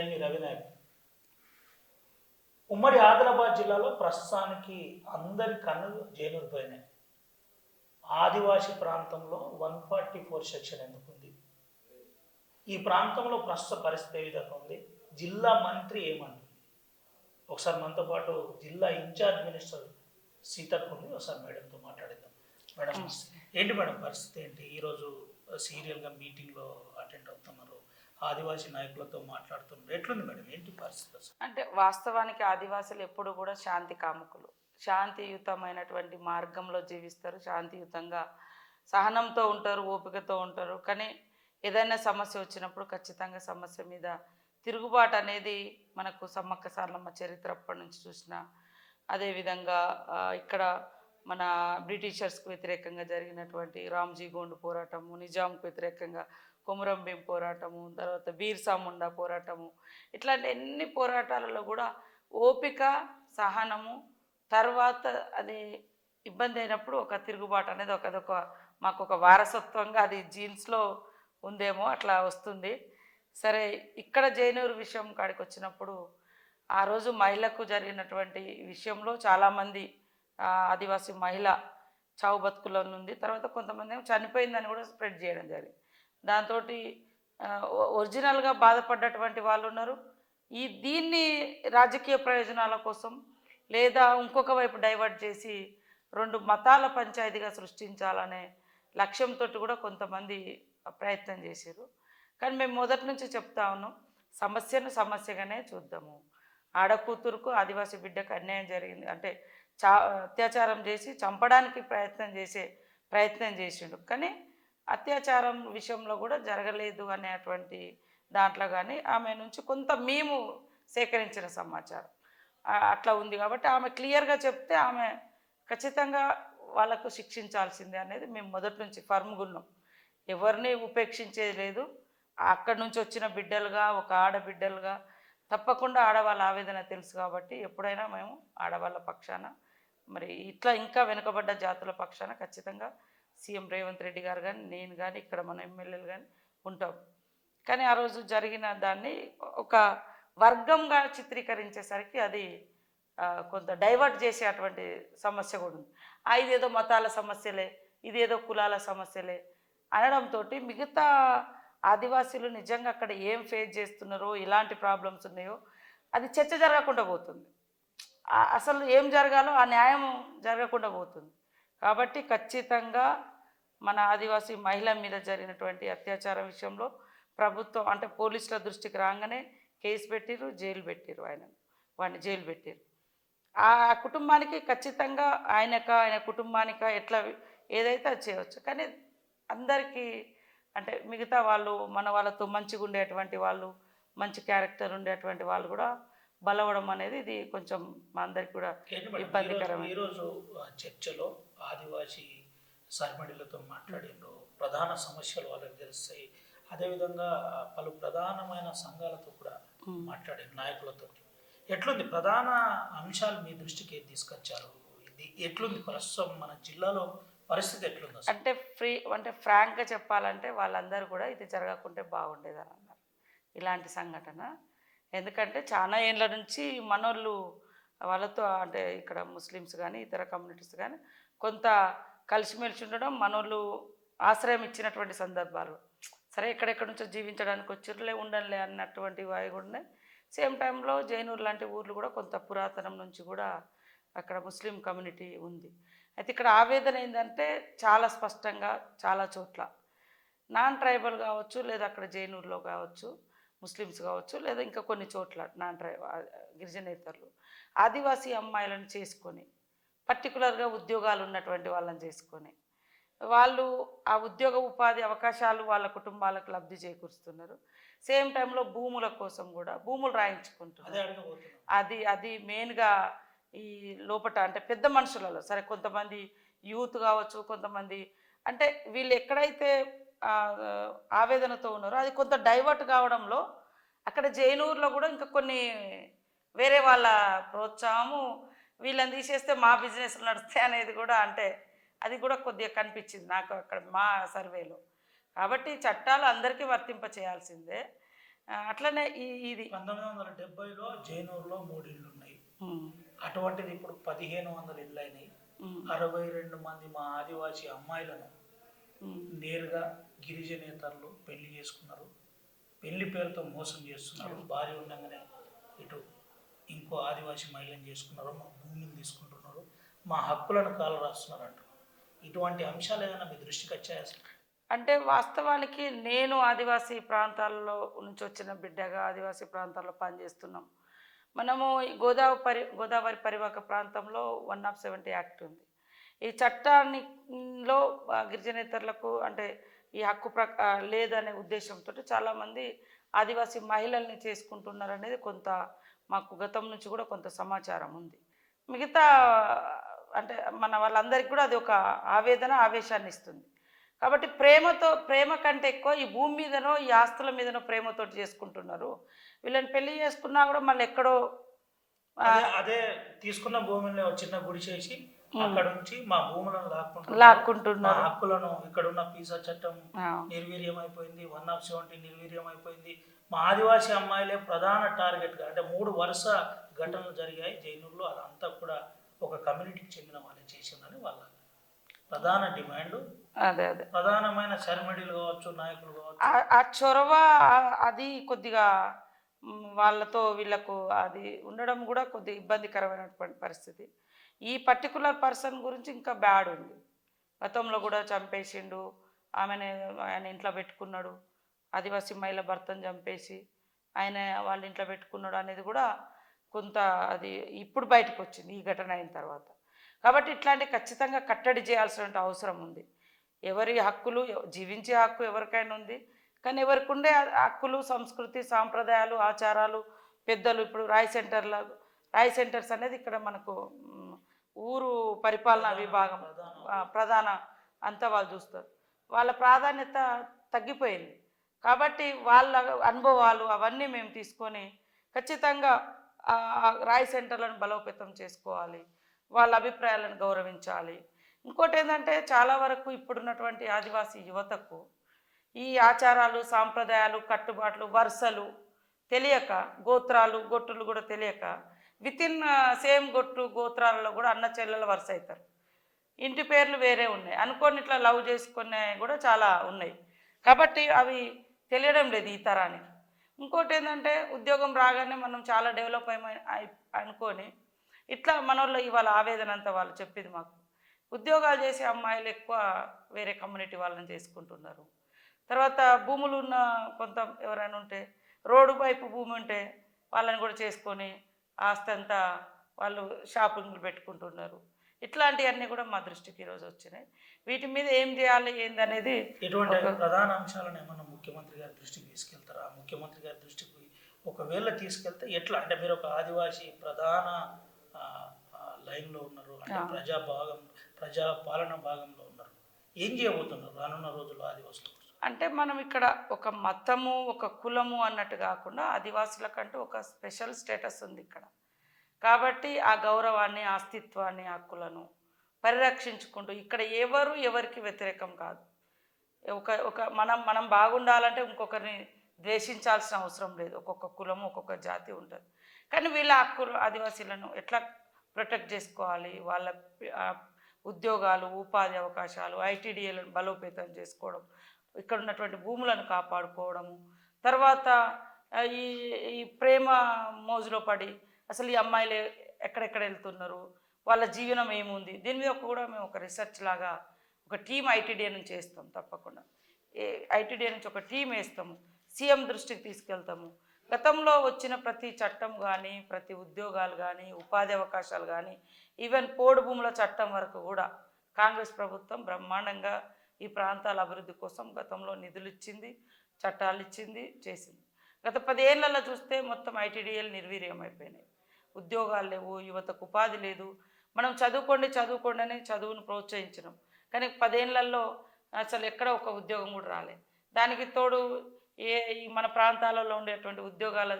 నేను మీ రవినాయక్. ఉమ్మడి ఆదిలాబాద్ జిల్లాలో ప్రస్తుతానికి అందరి కన్నులు జైనూరు పోయినాయి. ఆదివాసీ ప్రాంతంలో 144 సెక్షన్ ఎందుకుంది? ఈ ప్రాంతంలో ప్రస్తుత పరిస్థితి ఏ విధంగా ఉంది? జిల్లా మంత్రి ఏమంటుంది? ఒకసారి మనతో పాటు జిల్లా ఇన్ఛార్జ్ మినిస్టర్ సీతక్క ఉంది, ఒకసారి మేడంతో మాట్లాడిద్దాం. మేడం, ఏంటి మేడం పరిస్థితి ఏంటి? ఈరోజు సీరియల్గా మీటింగ్లో అటెండ్ అవుతున్నారు, ఆదివాసీ నాయకులతో మాట్లాడుతున్నారు, ఎట్లుంది మేడం, ఏంటి పరిస్థితి? అంటే వాస్తవానికి ఆదివాసులు ఎప్పుడు కూడా శాంతి కాముకులు, శాంతియుతమైనటువంటి మార్గంలో జీవిస్తారు, శాంతియుతంగా సహనంతో ఉంటారు, ఓపికతో ఉంటారు. కానీ ఏదైనా సమస్య వచ్చినప్పుడు ఖచ్చితంగా సమస్య మీద తిరుగుబాటు అనేది మనకు సమ్మక్క సారలమ్మ చరిత్ర అప్పటి నుంచి చూసిన, అదేవిధంగా ఇక్కడ మన బ్రిటిషర్స్కి వ్యతిరేకంగా జరిగినటువంటి రామ్జీ గోండు పోరాటము, నిజాంకు వ్యతిరేకంగా కొమురం భీం పోరాటము, తర్వాత బీర్సా ముండా పోరాటము, ఇట్లాంటి ఎన్ని పోరాటాలలో కూడా ఓపిక, సహనము, తర్వాత అది ఇబ్బంది అయినప్పుడు ఒక తిరుగుబాటు అనేది అదొక మాకు ఒక వారసత్వంగా అది జీన్స్లో ఉందేమో, అట్లా వస్తుంది. సరే, ఇక్కడ జైనూరు విషయం కాడికి వచ్చినప్పుడు ఆ రోజు మహిళకు జరిగినటువంటి విషయంలో చాలామంది ఆదివాసీ మహిళ చావు బతుకులో ఉంది. తర్వాత కొంతమంది ఏమో చనిపోయిందని కూడా స్ప్రెడ్ చేయడం జరిగింది. దాంతో ఒరిజినల్గా బాధపడ్డటువంటి వాళ్ళు ఉన్నారు. దీన్ని రాజకీయ ప్రయోజనాల కోసం లేదా ఇంకొక వైపు డైవర్ట్ చేసి రెండు మతాల పంచాయతీగా సృష్టించాలనే లక్ష్యంతో కూడా కొంతమంది ప్రయత్నం చేశారు. కానీ మేము మొదటి నుంచి చెప్తా ఉన్నాం, సమస్యను సమస్యగానే చూద్దాము. ఆడకూతురుకు ఆదివాసీ బిడ్డకు అన్యాయం జరిగింది అంటే అత్యాచారం చేసి చంపడానికి ప్రయత్నం చేసిండు. కానీ అత్యాచారం విషయంలో కూడా జరగలేదు అనేటువంటి దాంట్లో కానీ ఆమె నుంచి కొంత మేము సేకరించిన సమాచారం అట్లా ఉంది. కాబట్టి ఆమె క్లియర్గా చెప్తే ఆమె ఖచ్చితంగా వాళ్ళకు శిక్షించాల్సిందే అనేది మేము మొదటి నుంచి ఫర్మ్గా ఉన్నాం. ఎవరిని ఉపేక్షించేది లేదు. అక్కడి నుంచి వచ్చిన బిడ్డలుగా, ఒక ఆడబిడ్డలుగా తప్పకుండా ఆడవాళ్ళ ఆవేదన తెలుసు. కాబట్టి ఎప్పుడైనా మేము ఆడవాళ్ళ పక్షాన, మరి ఇట్లా ఇంకా వెనుకబడ్డ జాతుల పక్షాన ఖచ్చితంగా సీఎం రేవంత్ రెడ్డి గారు కానీ, నేను కానీ, ఇక్కడ మన ఎమ్మెల్యేలు కానీ ఉంటాం. కానీ ఆ రోజు జరిగిన దాన్ని ఒక వర్గంగా చిత్రీకరించేసరికి అది కొంత డైవర్ట్ చేసేటువంటి సమస్య కూడా ఉంది. ఇదేదో మతాల సమస్యలే, ఇదేదో కులాల సమస్యలే అనడంతో మిగతా ఆదివాసీలు నిజంగా అక్కడ ఏం ఫేస్ చేస్తున్నారో, ఎలాంటి ప్రాబ్లమ్స్ ఉన్నాయో అది చర్చ జరగకుండా పోతుంది. అసలు ఏం జరగాలో ఆ న్యాయం జరగకుండా పోతుంది. కాబట్టి ఖచ్చితంగా మన ఆదివాసీ మహిళ మీద జరిగినటువంటి అత్యాచారం విషయంలో ప్రభుత్వం అంటే పోలీసుల దృష్టికి రాగానే కేసు పెట్టిరు, జైలు పెట్టిరు, వాడిని జైలు పెట్టిరు. ఆ కుటుంబానికి ఖచ్చితంగా ఆయన కుటుంబానికి ఎట్లా ఏదైతే అది చేయవచ్చు. కానీ అందరికీ అంటే మిగతా వాళ్ళు మన వాళ్ళతో మంచిగా ఉండేటువంటి వాళ్ళు, మంచి క్యారెక్టర్ ఉండేటువంటి వాళ్ళు కూడా బలవడం అనేది ఇది కొంచెం మా అందరికి కూడా ఇబ్బందికరమైన. ఈరోజు చర్చలో ఆదివాసీ సర్మడిలతో మాట్లాడిండ్రు, ప్రధాన సమస్యలు వాళ్ళకి తెలుస్తాయి. అదేవిధంగా పలు ప్రధానమైన సంఘాలతో కూడా మాట్లాడారు, నాయకులతో. ఎట్లుంది ప్రధాన అంశాలు మీ దృష్టికి తీసుకొచ్చారు? ఇది ఎట్లుంది ప్రస్తుతం మన జిల్లాలో పరిస్థితి ఎట్లుంది? అంటే ఫ్రాంక్గా చెప్పాలంటే వాళ్ళందరూ కూడా ఇది జరగకుంటే బాగుండేదని అన్నారు ఇలాంటి సంఘటన. ఎందుకంటే చాలా ఏళ్ళ నుంచి మనోళ్ళు వాళ్ళతో అంటే ఇక్కడ ముస్లిమ్స్ కానీ ఇతర కమ్యూనిటీస్ కానీ కొంత కలిసిమెలిసి ఉండడం, మనోళ్ళు ఆశ్రయం ఇచ్చినటువంటి సందర్భాలు. సరే, ఎక్కడెక్కడి నుంచో జీవించడానికి వచ్చిర్లే ఉండలే అన్నటువంటి వాయి కూడా. సేమ్ టైంలో జైనూరు లాంటి ఊర్లు కూడా కొంత పురాతనం నుంచి కూడా అక్కడ ముస్లిం కమ్యూనిటీ ఉంది. అయితే ఇక్కడ ఆవేదన ఏంటంటే చాలా స్పష్టంగా చాలా చోట్ల నాన్ ట్రైబల్ కావచ్చు, లేదా అక్కడ జైనూరులో కావచ్చు, ముస్లిమ్స్ కావచ్చు, లేదా ఇంకా కొన్ని చోట్ల గిరిజనేతరులు ఆదివాసీ అమ్మాయిలను చేసుకొని పర్టికులర్గా ఉద్యోగాలు ఉన్నటువంటి వాళ్ళని చేసుకొని వాళ్ళు ఆ ఉద్యోగ ఉపాధి అవకాశాలు వాళ్ళ కుటుంబాలకు లబ్ధి చేకూరుస్తున్నారు. సేమ్ టైంలో భూముల కోసం కూడా భూములు రాయించుకుంటున్నారు. అది మెయిన్గా ఈ లోపట అంటే పెద్ద మనుషులలో. సరే, కొంతమంది యూత్ కావచ్చు, కొంతమంది అంటే వీళ్ళు ఎక్కడైతే ఆవేదనతో ఉన్నారో అది కొంత డైవర్ట్ కావడంలో అక్కడ జైనూరులో కూడా ఇంకా కొన్ని వేరే వాళ్ళ ప్రోత్సాహము, వీళ్ళని తీసేస్తే మా బిజినెస్ నడుస్తాయి అనేది కూడా అంటే అది కూడా కొద్దిగా కనిపించింది నాకు అక్కడ మా సర్వేలో. కాబట్టి చట్టాలు అందరికీ వర్తింప చేయాల్సిందే. అట్లనే ఇది 1970లో జైనూరులో 3 ఇళ్ళు ఉన్నాయి. ఉమ్, అటువంటిది ఇప్పుడు 1500 ఇళ్ళు అయినాయి. ఉమ్, 62 మంది మా ఆదివాసీ అమ్మాయిలను ఉమ్. నేరుగా గిరిజనేతరులు పెళ్లి చేసుకున్నారు. పెళ్లి పేరుతో మోసం చేస్తున్నారు. భార్య ఉండగానే ఇటు ఇంకో ఆదివాసీ మహిళను చేసుకున్నారు. మా భూమిని తీసుకుంటున్నారు. మా హక్కులను కాలు రాస్తున్నారు అంటారు. ఇటువంటి అంశాలు ఏదైనా మీ దృష్టికి వచ్చాయా అసలు? అంటే వాస్తవానికి నేను ఆదివాసీ ప్రాంతాల్లో నుంచి వచ్చిన బిడ్డగా ఆదివాసీ ప్రాంతాల్లో పనిచేస్తున్నాం. మనము ఈ గోదావరి పరివాహక ప్రాంతంలో 170 యాక్ట్ ఉంది. ఈ చట్టానిలో గిరిజనేతరులకు అంటే ఈ హక్కు లేదనే ఉద్దేశంతో చాలామంది ఆదివాసీ మహిళల్ని చేసుకుంటున్నారు అనేది కొంత మాకు గతం నుంచి కూడా కొంత సమాచారం ఉంది. మిగతా అంటే మన వాళ్ళందరికీ కూడా అది ఒక ఆవేశాన్ని ఇస్తుంది. కాబట్టి ప్రేమ కంటే ఎక్కువ ఈ భూమి మీదనో ఈ ఆస్తుల మీదనో ప్రేమతో చేసుకుంటున్నారు. వీళ్ళని పెళ్లి చేసుకున్నా కూడా మళ్ళీ ఎక్కడో అదే తీసుకున్న భూమిని చిన్న గుడి చేసి అక్కడ నుంచి మా భూములను లాక్కుంటున్నారు. హక్కులను ఇక్కడ ఉన్న పీసా చట్టం నిర్వీర్యం అయిపోయింది. 170 నిర్వీర్యం అయిపోయింది. మా ఆదివాసీ అమ్మాయిలే ప్రధాన టార్గెట్గా అంటే 3 వరుస ఘటనలు జరిగాయి జైనూరులో. అదంతా కూడా ఒక కమ్యూనిటీకి చెందిన వాళ్ళే చేసిందని వాళ్ళ ప్రధాన డిమాండ్. అదే ప్రధానమైన శర్మిడీలు కావచ్చు, నాయకులు కావచ్చు, ఆ చొరవ అది కొద్దిగా వాళ్ళతో వీళ్ళకు అది ఉండడం కూడా కొద్దిగా ఇబ్బందికరమైనటువంటి పరిస్థితి. ఈ పర్టికులర్ పర్సన్ గురించి ఇంకా బ్యాడ్ ఉంది. గతంలో కూడా చంపేసిండు, ఆయన ఇంట్లో పెట్టుకున్నాడు. ఆదివాసీ మహిళ భర్తను చంపేసి ఆయన వాళ్ళ ఇంట్లో పెట్టుకున్నాడు అనేది కూడా కొంత అది ఇప్పుడు బయటకు వచ్చింది ఈ ఘటన అయిన తర్వాత. కాబట్టి ఇట్లాంటి ఖచ్చితంగా కట్టడి చేయాల్సిన అవసరం ఉంది. ఎవరి హక్కులు జీవించే హక్కు ఎవరికైనా ఉంది. కానీ ఎవరికి ఉండే హక్కులు, సంస్కృతి, సాంప్రదాయాలు, ఆచారాలు, పెద్దలు ఇప్పుడు రాయ్ సెంటర్స్ అనేది ఇక్కడ మనకు ఊరు పరిపాలనా విభాగం ప్రధాన అంతా వాళ్ళు చూస్తారు. వాళ్ళ ప్రాధాన్యత తగ్గిపోయింది. కాబట్టి వాళ్ళ అనుభవాలు అవన్నీ మేము తీసుకొని ఖచ్చితంగా రాయ్ సెంటర్లను బలోపేతం చేసుకోవాలి. వాళ్ళ అభిప్రాయాలను గౌరవించాలి. ఇంకోటి ఏంటంటే చాలా వరకు ఇప్పుడున్నటువంటి ఆదివాసీ యువతకు ఈ ఆచారాలు, సాంప్రదాయాలు, కట్టుబాట్లు, వరుసలు తెలియక, గొట్టులు కూడా తెలియక వితిన్ సేమ్ గోత్రాలలో కూడా అన్న చెల్లెల వరుస అవుతారు. ఇంటి పేర్లు వేరే ఉన్నాయి అనుకోని ఇట్లా లవ్ చేసుకునే కూడా చాలా ఉన్నాయి. కాబట్టి అవి తెలియడం లేదు ఈ తరానికి. ఇంకోటి ఏంటంటే ఉద్యోగం రాగానే మనం చాలా డెవలప్ అనుకొని ఇట్లా మనోళ్ళు ఇవాళ ఆవేదన అంతా వాళ్ళు చెప్పింది మాకు. ఉద్యోగాలు చేసే అమ్మాయిలు ఎక్కువ వేరే కమ్యూనిటీ వాళ్ళని చేసుకుంటున్నారు. తర్వాత భూములు ఉన్న కొంత ఎవరైనా ఉంటే రోడ్డు వైపు భూమి ఉంటే వాళ్ళని కూడా చేసుకొని ఆస్తి అంతా వాళ్ళు షాపింగ్లు పెట్టుకుంటున్నారు. ఇట్లాంటివన్నీ కూడా మా దృష్టికి ఈరోజు వచ్చినాయి. వీటి మీద ఏం చేయాలి ఏందనేది ఇటువంటి ప్రధాన అంశాలను ఏమన్నా ముఖ్యమంత్రి గారి దృష్టికి తీసుకెళ్తారా? ముఖ్యమంత్రి గారి దృష్టికి ఒకవేళ తీసుకెళ్తే ఎట్లా అంటే మీరు ఒక ఆదివాసీ ప్రధాన లైన్లో ఉన్నారు, అంటే ప్రజాపాలన భాగంలో ఉన్నారు, ఏం చేయబోతున్నారు రానున్న రోజుల్లో ఆదివాసులు? అంటే మనం ఇక్కడ ఒక మతము, ఒక కులము అన్నట్టు కాకుండా ఆదివాసులకంటూ ఒక స్పెషల్ స్టేటస్ ఉంది ఇక్కడ. కాబట్టి ఆ గౌరవాన్ని, అస్తిత్వాన్ని, హక్కులను పరిరక్షించుకుంటూ ఇక్కడ ఎవరికి వ్యతిరేకం కాదు. మనం బాగుండాలంటే ఇంకొకరిని ద్వేషించాల్సిన అవసరం లేదు. ఒక్కొక్క కులము, ఒక్కొక్క జాతి ఉంటుంది. కానీ వీళ్ళ హక్కులు ఆదివాసీలను ఎట్లా ప్రొటెక్ట్ చేసుకోవాలి, వాళ్ళ ఉద్యోగాలు, ఉపాధి అవకాశాలు, ఐటీడీఏలను బలోపేతం చేసుకోవడం, ఇక్కడ ఉన్నటువంటి భూములను కాపాడుకోవడము, తర్వాత ఈ ప్రేమ మోజులో పడి అసలు ఈ అమ్మాయిలు ఎక్కడెక్కడ వెళ్తున్నారు, వాళ్ళ జీవనం ఏముంది, దీని మీద కూడా మేము ఒక రీసెర్చ్ లాగా ఒక టీం ఐటీడీఏ నుంచి వేస్తాం. తప్పకుండా ఐటీడీఏ నుంచి ఒక టీం వేస్తాము, సీఎం దృష్టికి తీసుకెళ్తాము. గతంలో వచ్చిన ప్రతి చట్టం కానీ, ప్రతి ఉద్యోగాలు కానీ, ఉపాధి అవకాశాలు కానీ, ఈవెన్ పోడు భూముల చట్టం వరకు కూడా కాంగ్రెస్ ప్రభుత్వం బ్రహ్మాండంగా ఈ ప్రాంతాల అభివృద్ధి కోసం గతంలో నిధులు ఇచ్చింది, చట్టాలు ఇచ్చింది, చేసింది. గత 10 ఏళ్లలో చూస్తే మొత్తం ఐటీడీఏలు నిర్వీర్యం అయిపోయినాయి. ఉద్యోగాలు లేవు, యువతకు ఉపాధి లేదు. మనం చదువుకోండి అని చదువును ప్రోత్సహించినాం. కానీ 10 ఏళ్లలో అసలు ఎక్కడ ఒక ఉద్యోగం కూడా రాలే. దానికి తోడు ఈ మన ప్రాంతాలలో ఉండేటువంటి ఉద్యోగాల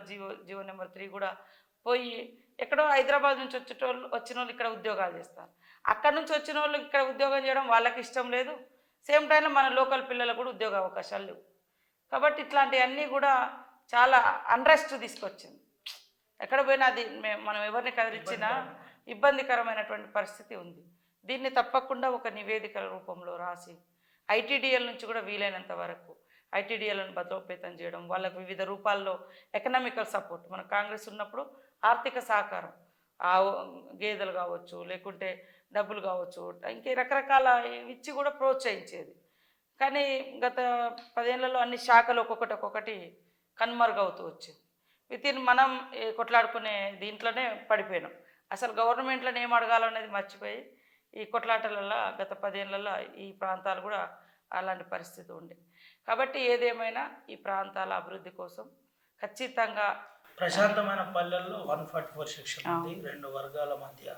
జీవో నెంబర్ 3 కూడా పోయి ఎక్కడో హైదరాబాద్ నుంచి వచ్చిన వాళ్ళు ఇక్కడ ఉద్యోగాలు చేస్తారు. అక్కడ నుంచి వచ్చిన వాళ్ళు ఇక్కడ ఉద్యోగం చేయడం వాళ్ళకి ఇష్టం లేదు. సేమ్ టైంలో మన లోకల్ పిల్లలకు కూడా ఉద్యోగ అవకాశాలు లేవు. కాబట్టి ఇట్లాంటివన్నీ కూడా చాలా అన్రెస్ట్ తీసుకొచ్చింది. ఎక్కడ పోయినా అది మనం ఎవరిని కదిలించినా ఇబ్బందికరమైనటువంటి పరిస్థితి ఉంది. దీన్ని తప్పకుండా ఒక నివేదిక రూపంలో రాసి ఐటీడీఎల్ నుంచి కూడా వీలైనంత వరకు ఐటీడీఎల్ను బలోపేతం చేయడం, వాళ్ళకు వివిధ రూపాల్లో ఎకనామికల్ సపోర్ట్, మన కాంగ్రెస్ ఉన్నప్పుడు ఆర్థిక సహకారం, ఆ గేదెలు కావచ్చు, లేకుంటే డబ్బులు కావచ్చు, ఇంకే రకరకాల ఇచ్చి కూడా ప్రోత్సహించేది. కానీ గత 10 ఏళ్లలో అన్ని శాఖలు ఒక్కొక్కటి కనుమరుగవుతూ వచ్చింది. మనం కొట్లాడుకునే దీంట్లోనే పడిపోయినాం. అసలు గవర్నమెంట్లను ఏం అడగాలనేది మర్చిపోయి ఈ కొట్లాటలలో గత 10 ఏళ్లలో ఈ ప్రాంతాలు కూడా అలాంటి పరిస్థితి ఉండే. కాబట్టి ఏదేమైనా ఈ ప్రాంతాల అభివృద్ధి కోసం ఖచ్చితంగా ప్రశాంతమైన పల్లెల్లో 144 సెక్షన్ ఉంది, 2 వర్గాల మధ్య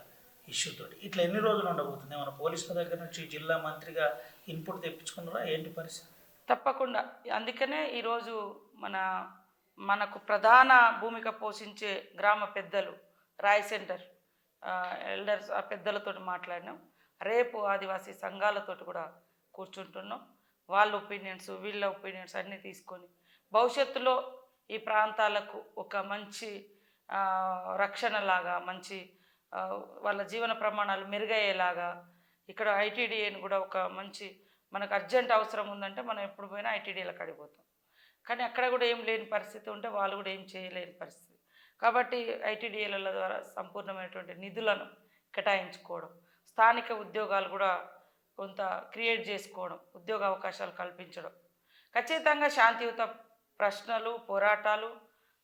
ఇష్యూతో. ఇట్లా ఎన్ని రోజులు ఉండబోతుంది? మన పోలీసుల దగ్గర నుంచి జిల్లా మంత్రిగా ఇన్పుట్ తెప్పించుకున్నారా? ఏంటి పరిస్థితి? తప్పకుండా. అందుకనే ఈరోజు మనకు ప్రధాన భూమిక పోషించే గ్రామ పెద్దలు, రాయ్ సెంటర్ ఎల్డర్స్, ఆ పెద్దలతో మాట్లాడినాం. రేపు ఆదివాసీ సంఘాలతో కూడా కూర్చుంటున్నాం. వాళ్ళ ఒపీనియన్స్, వీళ్ళ ఒపీనియన్స్ అన్నీ తీసుకొని భవిష్యత్తులో ఈ ప్రాంతాలకు ఒక మంచి రక్షణలాగా, మంచి వాళ్ళ జీవన ప్రమాణాలు మెరుగయ్యేలాగా ఇక్కడ ఐటీడీఏని కూడా ఒక మంచి, మనకు అర్జెంట్ అవసరం ఉందంటే మనం ఎప్పుడు పోయినా ఐటీడీఏలకు అడిగిపోతాం. కానీ అక్కడ కూడా ఏం లేని పరిస్థితి ఉంటే వాళ్ళు కూడా ఏం చేయలేని పరిస్థితి. కాబట్టి ఐటీడీఏల ద్వారా సంపూర్ణమైనటువంటి నిధులను కేటాయించుకోవడం, స్థానిక ఉద్యోగాలు కూడా కొంత క్రియేట్ చేసుకోవడం, ఉద్యోగ అవకాశాలు కల్పించడం, ఖచ్చితంగా శాంతియుత ప్రశ్నలు, పోరాటాలు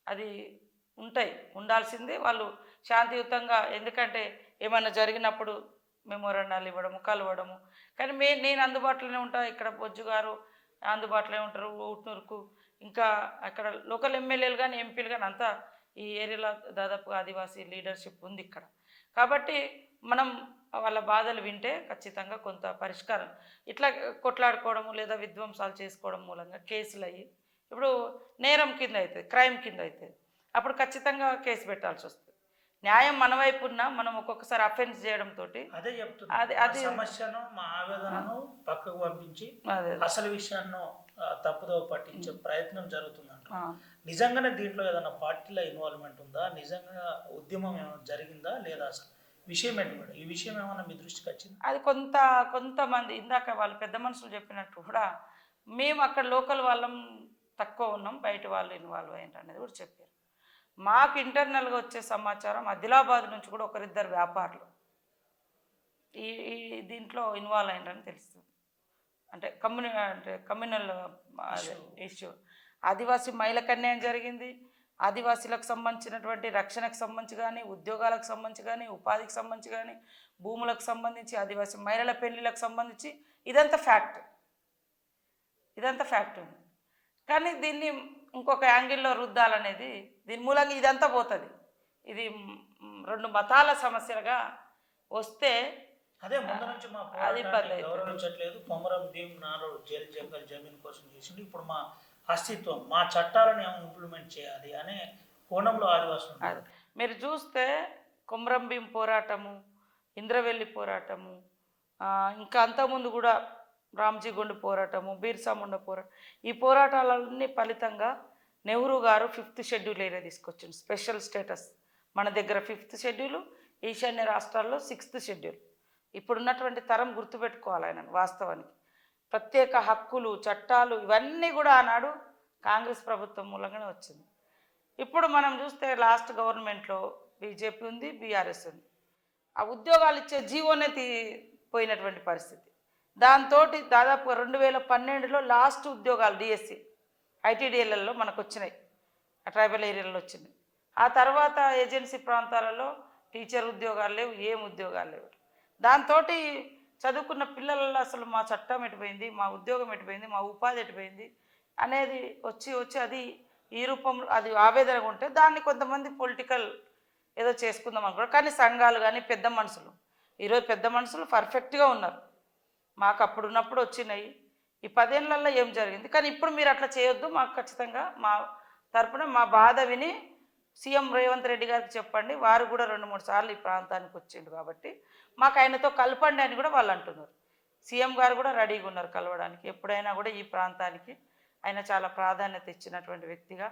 అది ఉంటాయి, ఉండాల్సిందే. వాళ్ళు శాంతియుతంగా, ఎందుకంటే ఏమైనా జరిగినప్పుడు మెమోరాండాలు ఇవ్వడము, కలవడము. కానీ నేను అందుబాటులోనే ఉంటా, ఇక్కడ బొజ్జు గారు అందుబాటులోనే ఉంటారు, ఊట్నూరుకు ఇంకా అక్కడ లోకల్ ఎమ్మెల్యేలు కానీ ఎంపీలు కానీ అంతా ఈ ఏరియాలో దాదాపు ఆదివాసీ లీడర్షిప్ ఉంది ఇక్కడ. కాబట్టి మనం వాళ్ళ బాధలు వింటే ఖచ్చితంగా కొంత పరిష్కారం. ఇట్లా కొట్లాడుకోవడము లేదా విధ్వంసాలు చేసుకోవడం మూలంగా కేసులు అయ్యి ఇప్పుడు నేరం కింద అవుతుంది, క్రైమ్ కింద అవుతుంది. అప్పుడు ఖచ్చితంగా కేసు పెట్టాల్సి వస్తుంది. న్యాయం మన వైపు ఉన్నా మనం ఒక్కొక్కసారి అఫెన్స్ చేయడంతో అదే చెప్తున్నా, అది సమస్యను, మా ఆవేదనను పక్కకు పంపించి అసలు విషయాన్ని తప్పుదో పట్టించే ప్రయత్నం జరుగుతుందంట. నిజంగానే దీంట్లో ఏదైనా పార్టీల ఇన్వాల్వ్మెంట్ ఉందా? నిజంగా ఉద్యమం ఏమైనా జరిగిందా లేదా? అసలు విషయం ఏంటి మేడం? ఈ విషయం ఏమైనా మీ దృష్టికి వచ్చింది? అది కొంతమంది ఇందాక వాళ్ళు పెద్ద మనుషులు చెప్పినట్టు కూడా మేము అక్కడ లోకల్ వాళ్ళం తక్కువ ఉన్నాం, బయట వాళ్ళు ఇన్వాల్వ్ అయ్యారు అనేది కూడా చెప్పారు. మాకు ఇంటర్నల్గా వచ్చే సమాచారం ఆదిలాబాద్ నుంచి కూడా ఒకరిద్దరు వ్యాపారులు ఈ దీంట్లో ఇన్వాల్వ్ అయ్యారని తెలుస్తుంది. అంటే కమ్యూనల్ ఇష్యూ, ఆదివాసీ మహిళకు అన్యాయం జరిగింది. ఆదివాసీలకు సంబంధించినటువంటి రక్షణకు సంబంధించి కానీ, ఉద్యోగాలకు సంబంధించి కానీ, ఉపాధికి సంబంధించి కానీ, భూములకు సంబంధించి, ఆదివాసీ మహిళల పెళ్లిలకు సంబంధించి ఇదంతా ఫ్యాక్ట్ ఉంది. కానీ దీన్ని ఇంకొక యాంగిల్లో రుద్దాలనేది, దీని మూలంగా ఇదంతా పోతుంది. ఇది 2 మతాల సమస్యలుగా వస్తే అదే ముందు నుంచి మా గౌరవించట్లేదు. కొమరం భీం నాడు జైలు జంగల్ జమీన్ కోసం చేసింది. ఇప్పుడు మా అస్తిత్వం, మా చట్టాలను ఇంప్లిమెంట్ చేయాలి అనే కోణంలో ఆదివాసులు. మీరు చూస్తే కొమరం భీం పోరాటము, ఇంద్రవెల్లి పోరాటము, ఇంకా అంతకుముందు కూడా రామ్జీ గొండు పోరాటము, బీర్సా ముండా పోరాటం, ఈ పోరాటాలన్నీ ఫలితంగా నెహ్రూ గారు 5th షెడ్యూల్ ఏరియా తీసుకొచ్చింది, స్పెషల్ స్టేటస్. మన దగ్గర 5th షెడ్యూల్, ఈశాన్య రాష్ట్రాల్లో 6th షెడ్యూల్. ఇప్పుడున్నటువంటి తరం గుర్తుపెట్టుకోవాలి ఆయన. వాస్తవానికి ప్రత్యేక హక్కులు, చట్టాలు ఇవన్నీ కూడా ఆనాడు కాంగ్రెస్ ప్రభుత్వం మూలంగానే వచ్చింది. ఇప్పుడు మనం చూస్తే లాస్ట్ గవర్నమెంట్లో బీజేపీ ఉంది, బీఆర్ఎస్ ఉంది. ఆ ఉద్యోగాలు ఇచ్చే జీవోనే పోయినటువంటి పరిస్థితి. దాంతో దాదాపు 2012లో లాస్ట్ ఉద్యోగాలు డిఎస్సి ఐటీడీఎల్లలో మనకు వచ్చినాయి, ట్రైబల్ ఏరియాలో వచ్చినాయి. ఆ తర్వాత ఏజెన్సీ ప్రాంతాలలో టీచర్ ఉద్యోగాలు లేవు, ఏం ఉద్యోగాలు లేవు. దాంతో చదువుకున్న పిల్లలలో అసలు మా చట్టం ఎటుపోయింది, మా ఉద్యోగం ఎటుపోయింది, మా ఉపాధి ఎటుపోయింది అనేది వచ్చి అది ఈ రూపంలో అది ఆవేదనగా ఉంటే దాన్ని కొంతమంది పొలిటికల్ ఏదో చేసుకుందాం అనుకోవడం. కానీ సంఘాలు కానీ పెద్ద మనుషులు, ఈరోజు పెద్ద మనుషులు పర్ఫెక్ట్గా ఉన్నారు. మాకు అప్పుడు ఉన్నప్పుడు వచ్చినాయి, ఈ 10 ఏళ్లలో ఏం జరిగింది. కానీ ఇప్పుడు మీరు అట్లా చేయొద్దు, మాకు ఖచ్చితంగా మా తరపున మా బాధ విని సీఎం రేవంత్ రెడ్డి గారికి చెప్పండి. వారు కూడా 2-3 సార్లు ఈ ప్రాంతానికి వచ్చిండు కాబట్టి మాకు ఆయనతో కలపండి అని కూడా వాళ్ళు అంటున్నారు. సీఎం గారు కూడా రెడీగా ఉన్నారు కలవడానికి. ఎప్పుడైనా కూడా ఈ ప్రాంతానికి ఆయన చాలా ప్రాధాన్యత ఇచ్చినటువంటి వ్యక్తిగా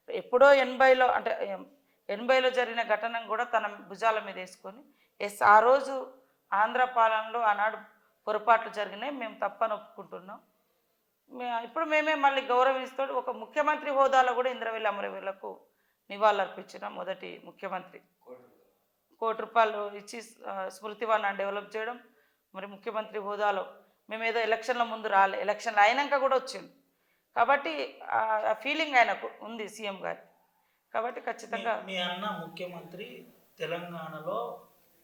ఎప్పుడో 80లో అంటే 80లో జరిగిన ఘటనను కూడా తన భుజాల మీద వేసుకొని ఎస్ ఆ రోజు ఆంధ్ర పాలనలో ఆనాడు పొరపాట్లు జరిగినాయి, మేము తప్పని ఒప్పుకుంటున్నాం. ఇప్పుడు మేమే మళ్ళీ గౌరవిస్తూ ఒక ముఖ్యమంత్రి హోదాలో కూడా ఇంద్రవెల్లి అమరవీరులకు నివాళులర్పించిన మొదటి ముఖ్యమంత్రి. ₹1 ఇచ్చి స్మృతివనాన్ని డెవలప్ చేయడం, మరి ముఖ్యమంత్రి హోదాలో మేమేదో ఎలక్షన్ల ముందు రాలే, ఎలక్షన్లు అయినాక కూడా వచ్చింది. కాబట్టి ఆ ఫీలింగ్ ఆయనకు ఉంది సీఎం గారికి. కాబట్టి ఖచ్చితంగా మీ అన్న ముఖ్యమంత్రి తెలంగాణలో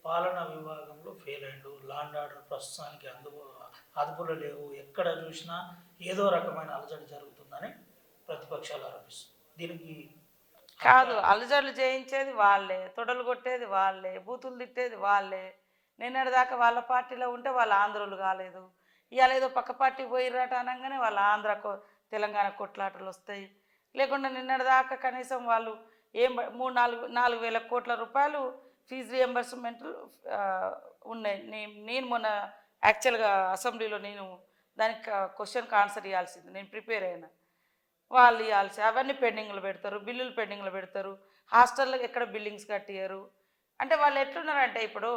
పాలనా విభాగంలో ఫెయిల్ అయ్యాడు. లాండ్ ఆర్డర్ ప్రస్తుతానికి అదుపులో లేవు, ఎక్కడ చూసినా ఏదో రకమైన అలజడి జరుగుతుందని ప్రతిపక్షాలు ఆరోపిస్తుంది. దీనికి కాదు, అలజడులు చేయించేది వాళ్ళే, తొడలు కొట్టేది వాళ్ళే, బూతులు తిట్టేది వాళ్ళే. నిన్నటిదాకా వాళ్ళ పార్టీలో ఉంటే వాళ్ళు ఆంధ్రులు కాలేదు, ఇవాళ ఏదో పక్క పార్టీ పోయిరాట అనగానే వాళ్ళ తెలంగాణ కొట్లాటలు వస్తాయి. లేకుండా నిన్నటిదాకా కనీసం వాళ్ళు ఏం 3-4 వేల కోట్ల రూపాయలు ఫీజు రియంబర్స్మెంట్ ఉన్నాయి. నేను మొన్న యాక్చువల్గా అసెంబ్లీలో నేను దానికి క్వశ్చన్కి ఆన్సర్ ఇవ్వాల్సింది, నేను ప్రిపేర్ అయినా. వాళ్ళు ఇవ్వాల్సి అవన్నీ పెండింగ్లు పెడతారు, బిల్లులు పెండింగ్లు పెడతారు, హాస్టల్లో ఎక్కడ బిల్డింగ్స్ కట్టియరు. అంటే వాళ్ళు ఎట్లున్నారంటే ఇప్పుడు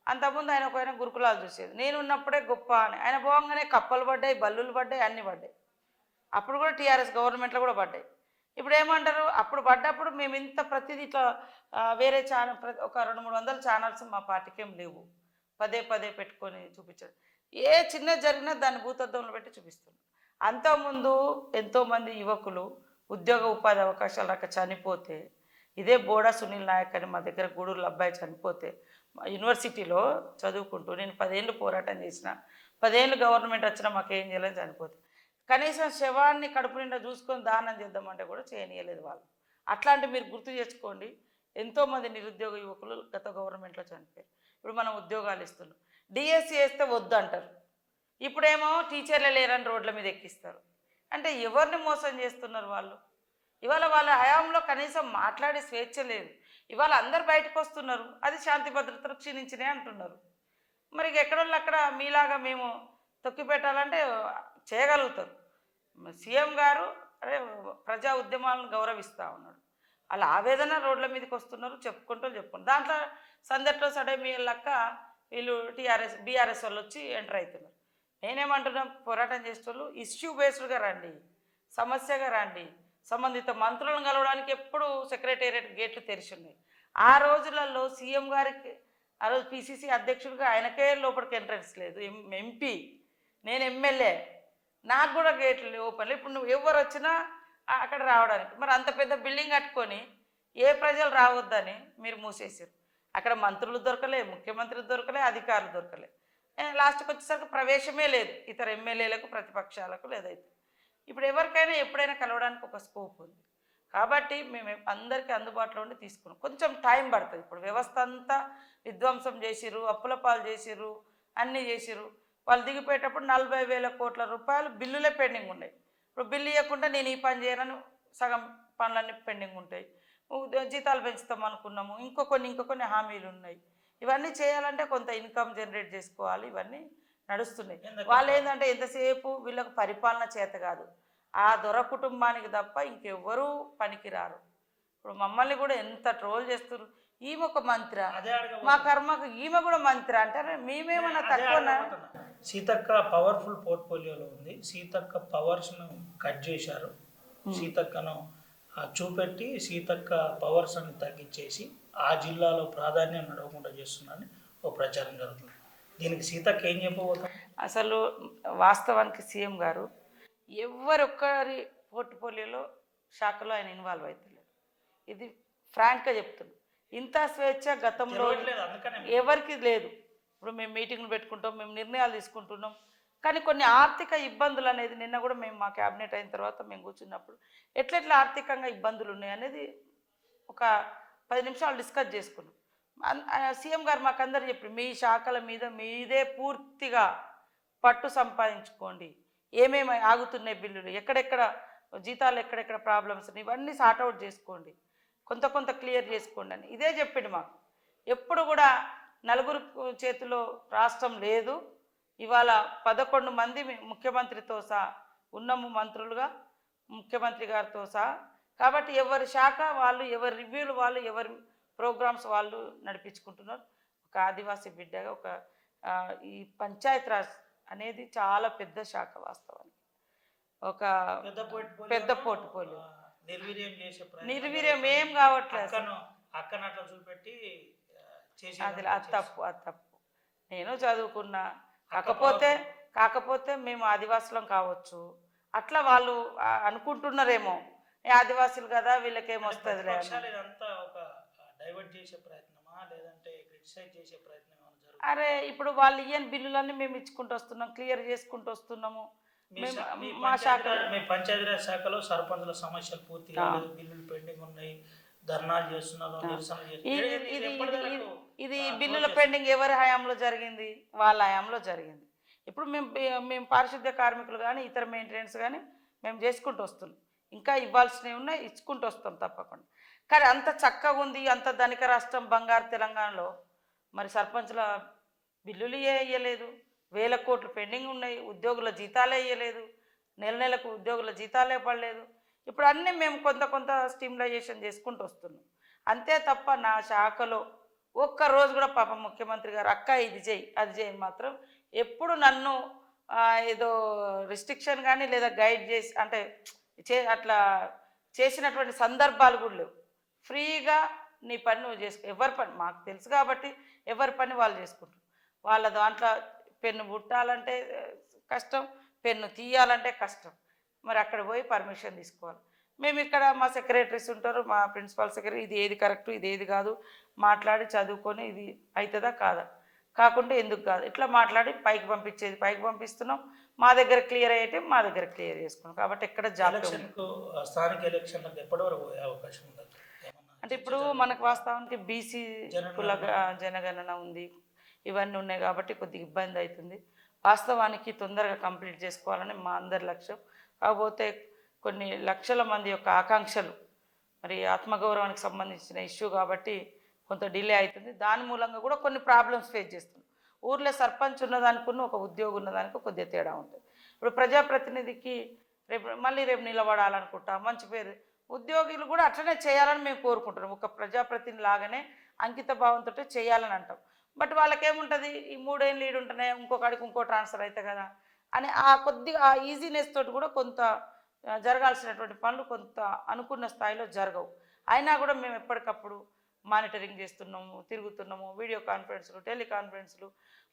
అంతకుముందు ఆయన ఒక గురుకులాలు చూసేది, నేను ఉన్నప్పుడే గొప్ప అని. ఆయన పోగానే కప్పలు పడ్డాయి, బల్లులు పడ్డాయి, అన్నీ పడ్డాయి. అప్పుడు కూడా టీఆర్ఎస్ గవర్నమెంట్లో కూడా పడ్డాయి. ఇప్పుడు ఏమంటారు, అప్పుడు పడ్డప్పుడు మేము ఇంత ప్రతిదీ ఇట్లా వేరే ఛానల్ ఒక 200-300 ఛానల్స్ మా పార్టీకి ఏం లేవు, పదే పెట్టుకొని చూపించారు. ఏ చిన్న జరిగినా దాన్ని భూతద్దంలో పెట్టి చూపిస్తున్నారు. అంతకుముందు ఎంతోమంది యువకులు ఉద్యోగ ఉపాధి అవకాశాలు రాక చనిపోతే, ఇదే బోడా సునీల్ నాయక్ అని మా దగ్గర గూడూరులో అబ్బాయి చనిపోతే, యూనివర్సిటీలో చదువుకుంటూ నేను 10 ఏళ్ళు పోరాటం చేసిన, 10 ఏళ్ళు గవర్నమెంట్ వచ్చినా మాకేం చేయలేదు, చనిపోతే కనీసం శవాన్ని కడుపు నిండా చూసుకొని దానం చేద్దామంటే కూడా చేయనీయలేదు వాళ్ళు. అట్లాంటి మీరు గుర్తు చేసుకోండి, ఎంతోమంది నిరుద్యోగ యువకులు గత గవర్నమెంట్లో చనిపోయారు. ఇప్పుడు మనం ఉద్యోగాలు ఇస్తున్నాం, డిఎస్సి వేస్తే వద్దు అంటారు, ఇప్పుడేమో టీచర్లే లేరని రోడ్ల మీద ఎక్కిస్తారు. అంటే ఎవరిని మోసం చేస్తున్నారు వాళ్ళు? ఇవాళ వాళ్ళ హయాంలో కనీసం మాట్లాడే స్వేచ్ఛ లేదు. ఇవాళ అందరు బయటకు వస్తున్నారు, అది శాంతి భద్రతలు క్షీణించినాయి అంటున్నారు. మరి ఎక్కడోళ్ళు అక్కడ మీలాగా మేము తొక్కి పెట్టాలంటే చేయగలుగుతారు. సీఎం గారు అరే ప్రజా ఉద్యమాలను గౌరవిస్తూ ఉన్నాడు, వాళ్ళ ఆవేదన రోడ్ల మీదకి వస్తున్నారు, చెప్పుకుంటారు. దాంట్లో సందట్లో సడే మీ లక్క వీళ్ళు బీఆర్ఎస్ వాళ్ళు వచ్చి ఎంటర్ అవుతున్నారు. నేనేమంటున్నా, పోరాటం చేసేవాళ్ళు ఇష్యూ బేస్డ్గా రండి, సమస్యగా రండి. సంబంధిత మంత్రులను కలవడానికి ఎప్పుడు సెక్రటేరియట్ గేట్లు తెరిచి ఉన్నాయి. ఆ రోజులలో సీఎం గారికి ఆ రోజు పిసిసి అధ్యక్షుడిగా ఆయనకే లోపలికి ఎంట్రన్స్ లేదు, ఎంపీ, నేను ఎమ్మెల్యే, నాకు కూడా గేట్లు ఓపెన్. ఇప్పుడు నువ్వు ఎవరు వచ్చినా అక్కడ రావడానికి, మరి అంత పెద్ద బిల్డింగ్ కట్టుకొని ఏ ప్రజలు రావద్దని మీరు మూసేసారు. అక్కడ మంత్రులు దొరకలే, ముఖ్యమంత్రులు దొరకలే, అధికారులు దొరకలే. లాస్ట్కి వచ్చేసరికి ప్రవేశమే లేదు ఇతర ఎమ్మెల్యేలకు, ప్రతిపక్షాలకు. లేదైతే ఇప్పుడు ఎవరికైనా ఎప్పుడైనా కలవడానికి ఒక స్కోప్ ఉంది. కాబట్టి మేము అందరికీ అందుబాటులో ఉండి తీసుకున్నాం. కొంచెం టైం పడుతుంది. ఇప్పుడు వ్యవస్థ అంతా విధ్వంసం చేసిర్రు, అప్పుల పాలు చేసిర్రు, అన్నీ చేసిర్రు. వాళ్ళు దిగిపోయేటప్పుడు 40,000 కోట్ల రూపాయలు బిల్లులే పెండింగ్ ఉన్నాయి. ఇప్పుడు బిల్లు ఇవ్వకుండా నేను ఈ పని చేయనని సగం పనులన్నీ పెండింగ్ ఉంటాయి. జీతాలు పెంచుతాం అనుకున్నాము, ఇంకో కొన్ని హామీలు ఉన్నాయి. ఇవన్నీ చేయాలంటే కొంత ఇన్కమ్ జనరేట్ చేసుకోవాలి. ఇవన్నీ నడుస్తున్నాయి. వాళ్ళు ఏంటంటే ఎంతసేపు వీళ్ళకు పరిపాలన చేత కాదు, ఆ దొర కుటుంబానికి తప్ప ఇంకెవ్వరూ పనికిరారు. ఇప్పుడు మమ్మల్ని కూడా ఎంత ట్రోల్ చేస్తున్నారు, ఈమె ఒక మంత్రి, మా కర్మకు ఈమె కూడా మంత్రి అంటారు. మేమేమన్నా తక్కువ? సీతక్క పవర్ఫుల్ పోర్ట్ఫోలియోలో ఉంది. సీతక్క పవర్స్ను కట్ చేశారు, సీతక్కను చూపెట్టి సీతక్క పవర్స్ అని తగ్గించేసి ఆ జిల్లాలో ప్రాధాన్యం నడవకుండా చేస్తున్నారని ఒక ప్రచారం జరుగుతుంది. దీనికి సీతక్క ఏం చెప్పబోతాం? అసలు వాస్తవానికి సీఎం గారు ఎవరొక్కరి పోర్ట్ఫోలియోలో శాఖలో ఆయన ఇన్వాల్వ్ అవుతలేరు. ఇది ఫ్రాంక్గా చెప్తున్నాం. ఇంత స్వేచ్ఛ గతంలో ఎవరికి లేదు. ఇప్పుడు మేము మీటింగ్లు పెట్టుకుంటాం, మేము నిర్ణయాలు తీసుకుంటున్నాం, కానీ కొన్ని ఆర్థిక ఇబ్బందులు అనేది నిన్న కూడా మేము మా క్యాబినెట్ అయిన తర్వాత మేము కూర్చున్నప్పుడు ఎట్లెట్లా ఆర్థికంగా ఇబ్బందులు ఉన్నాయి అనేది ఒక 10 నిమిషాలు డిస్కస్ చేసుకున్నాం. సీఎం గారు మాకందరూ చెప్పి మీ శాఖల మీద మీదే పూర్తిగా పట్టు సంపాదించుకోండి, ఏమేమి ఆగుతున్నాయి బిల్లులు, ఎక్కడెక్కడ జీతాలు, ఎక్కడెక్కడ ప్రాబ్లమ్స్, ఇవన్నీ సార్ట్అవుట్ చేసుకోండి, కొంత క్లియర్ చేసుకోండి అని ఇదే చెప్పిండు మాకు. ఎప్పుడు కూడా నలుగురు చేతిలో రాష్ట్రం లేదు. ఇవాళ 11 మంది ముఖ్యమంత్రితో సహా ఉన్నాము, మంత్రులుగా ముఖ్యమంత్రి గారితో సహా కాబట్టి ఎవరి శాఖ వాళ్ళు, ఎవరి రివ్యూలు వాళ్ళు, ఎవరి ప్రోగ్రామ్స్ వాళ్ళు నడిపించుకుంటున్నారు. ఒక ఆదివాసీ బిడ్డగా ఈ పంచాయత్ రాజ్ అనేది చాలా పెద్ద శాఖ వాస్తవానికి. ఒక పెద్ద పోర్ట్ఫోలియో నిర్వీర్యం ఏం కావట్లేదు. అట్లా చూపెట్టి అది తప్పు. నేను చదువుకున్నా, కాకపోతే మేము ఆదివాసులం కావచ్చు, అట్లా వాళ్ళు అనుకుంటున్నారేమో, ఆదివాసులు కదా వీళ్ళకేమొస్తుంది. అరే ఇప్పుడు వాళ్ళు ఇయ్యని బిల్లులన్నీ మేము ఇచ్చుకుంటూ వస్తున్నాం, క్లియర్ చేసుకుంటూ వస్తున్నాము. మా శాఖ, మీ పంచాయతీరాజ్ శాఖలో సర్పంచుల సమస్యలు పూర్తి కాలేదు, బిల్లులు పెండింగ్ ఉన్నాయి, ధర్నాలు చేస్తున్నారు, ఇది బిల్లుల పెండింగ్ ఎవరి హయాంలో జరిగింది? వాళ్ళ హయాంలో జరిగింది. ఇప్పుడు మేము పారిశుద్ధ్య కార్మికులు కానీ ఇతర మెయింటెనెన్స్ కానీ మేము చేసుకుంటూ వస్తున్నాం. ఇంకా ఇవ్వాల్సినవి ఉన్నాయి, ఇచ్చుకుంటూ వస్తాం తప్పకుండా. కానీ అంత చక్కగా ఉంది, అంత ధనిక రాష్ట్రం బంగారు తెలంగాణలో మరి సర్పంచుల బిల్లులు వేయలేదు, వేల కోట్లు పెండింగ్ ఉన్నాయి, ఉద్యోగుల జీతాలే వేయలేదు, నెలకు ఉద్యోగుల జీతాలే పడలేదు. ఇప్పుడు అన్నీ మేము కొంత స్టీమ్లైజేషన్ చేసుకుంటూ వస్తున్నాం. అంతే తప్ప నా శాఖలో ఒక్కరోజు కూడా పాప ముఖ్యమంత్రి గారు అక్క ఇది చేయి అది చేయి మాత్రం ఎప్పుడు నన్ను ఏదో రిస్ట్రిక్షన్ కానీ లేదా గైడ్ చేసి అంటే అట్లా చేసినటువంటి సందర్భాలు కూడా లేవు. ఫ్రీగా నీ పని నువ్వు చేసుకో, ఎవరి పని మాకు తెలుసు కాబట్టి ఎవరి పని వాళ్ళు చేసుకుంటారు. వాళ్ళ దాంట్లో పెన్ను పుట్టాలంటే కష్టం, పెన్ను తీయాలంటే కష్టం. మరి అక్కడ పోయి పర్మిషన్ తీసుకోవాలి. మేము ఇక్కడ మా సెక్రటరీస్ ఉంటారు, మా ప్రిన్సిపల్ సెక్రటరీ, ఇది ఏది కరెక్టు ఇది ఏది కాదు మాట్లాడి చదువుకొని ఇది అవుతుందా కాదా, కాకుండా ఎందుకు కాదు ఇట్లా మాట్లాడి పైకి పంపించేది పైకి పంపిస్తున్నాం. మా దగ్గర క్లియర్ అయ్యేటి మా దగ్గర క్లియర్ చేసుకున్నాం. కాబట్టి ఎక్కడ స్థానిక ఎలక్షన్లకు ఎప్పటి వరకు పోయే అవకాశం ఉంది అంటే ఇప్పుడు మనకు వాస్తవానికి బీసీ కుల జనగణన ఉంది, ఇవన్నీ ఉన్నాయి కాబట్టి కొద్దిగా ఇబ్బంది అవుతుంది. వాస్తవానికి తొందరగా కంప్లీట్ చేసుకోవాలని మా అందరి లక్ష్యం. కాకపోతే కొన్ని లక్షల మంది యొక్క ఆకాంక్షలు, మరి ఆత్మగౌరవానికి సంబంధించిన ఇష్యూ కాబట్టి కొంత డిలే అవుతుంది. దాని మూలంగా కూడా కొన్ని ప్రాబ్లమ్స్ ఫేస్ చేస్తున్నాం. ఊర్లో సర్పంచ్ ఉన్నదానికి ఒక ఉద్యోగం ఉన్నదానికి కొద్దిగా తేడా ఉంటుంది. ఇప్పుడు ప్రజాప్రతినిధికి రేపు నిలబడాలనుకుంటా, మంచి పేరు, ఉద్యోగులు కూడా అట్లనే చేయాలని మేము కోరుకుంటున్నాం. ఒక ప్రజాప్రతినిధి లాగానే అంకిత భావంతో చేయాలని అంటాం. బట్ వాళ్ళకేముంటుంది, ఈ 3 ఏళ్ళు లీడ్ ఉంటున్నాయి, ఇంకొకడికి ఇంకో ట్రాన్స్ఫర్ అవుతాయి కదా అని ఆ కొద్దిగా ఆ ఈజీనెస్ తోటి కూడా కొంత జరగాల్సినటువంటి పనులు కొంత అనుకున్న స్థాయిలో జరగవు. అయినా కూడా మేము ఎప్పటికప్పుడు మానిటరింగ్ చేస్తున్నాము, తిరుగుతున్నాము, వీడియో కాన్ఫరెన్స్లు, టెలికాన్ఫరెన్స్లు,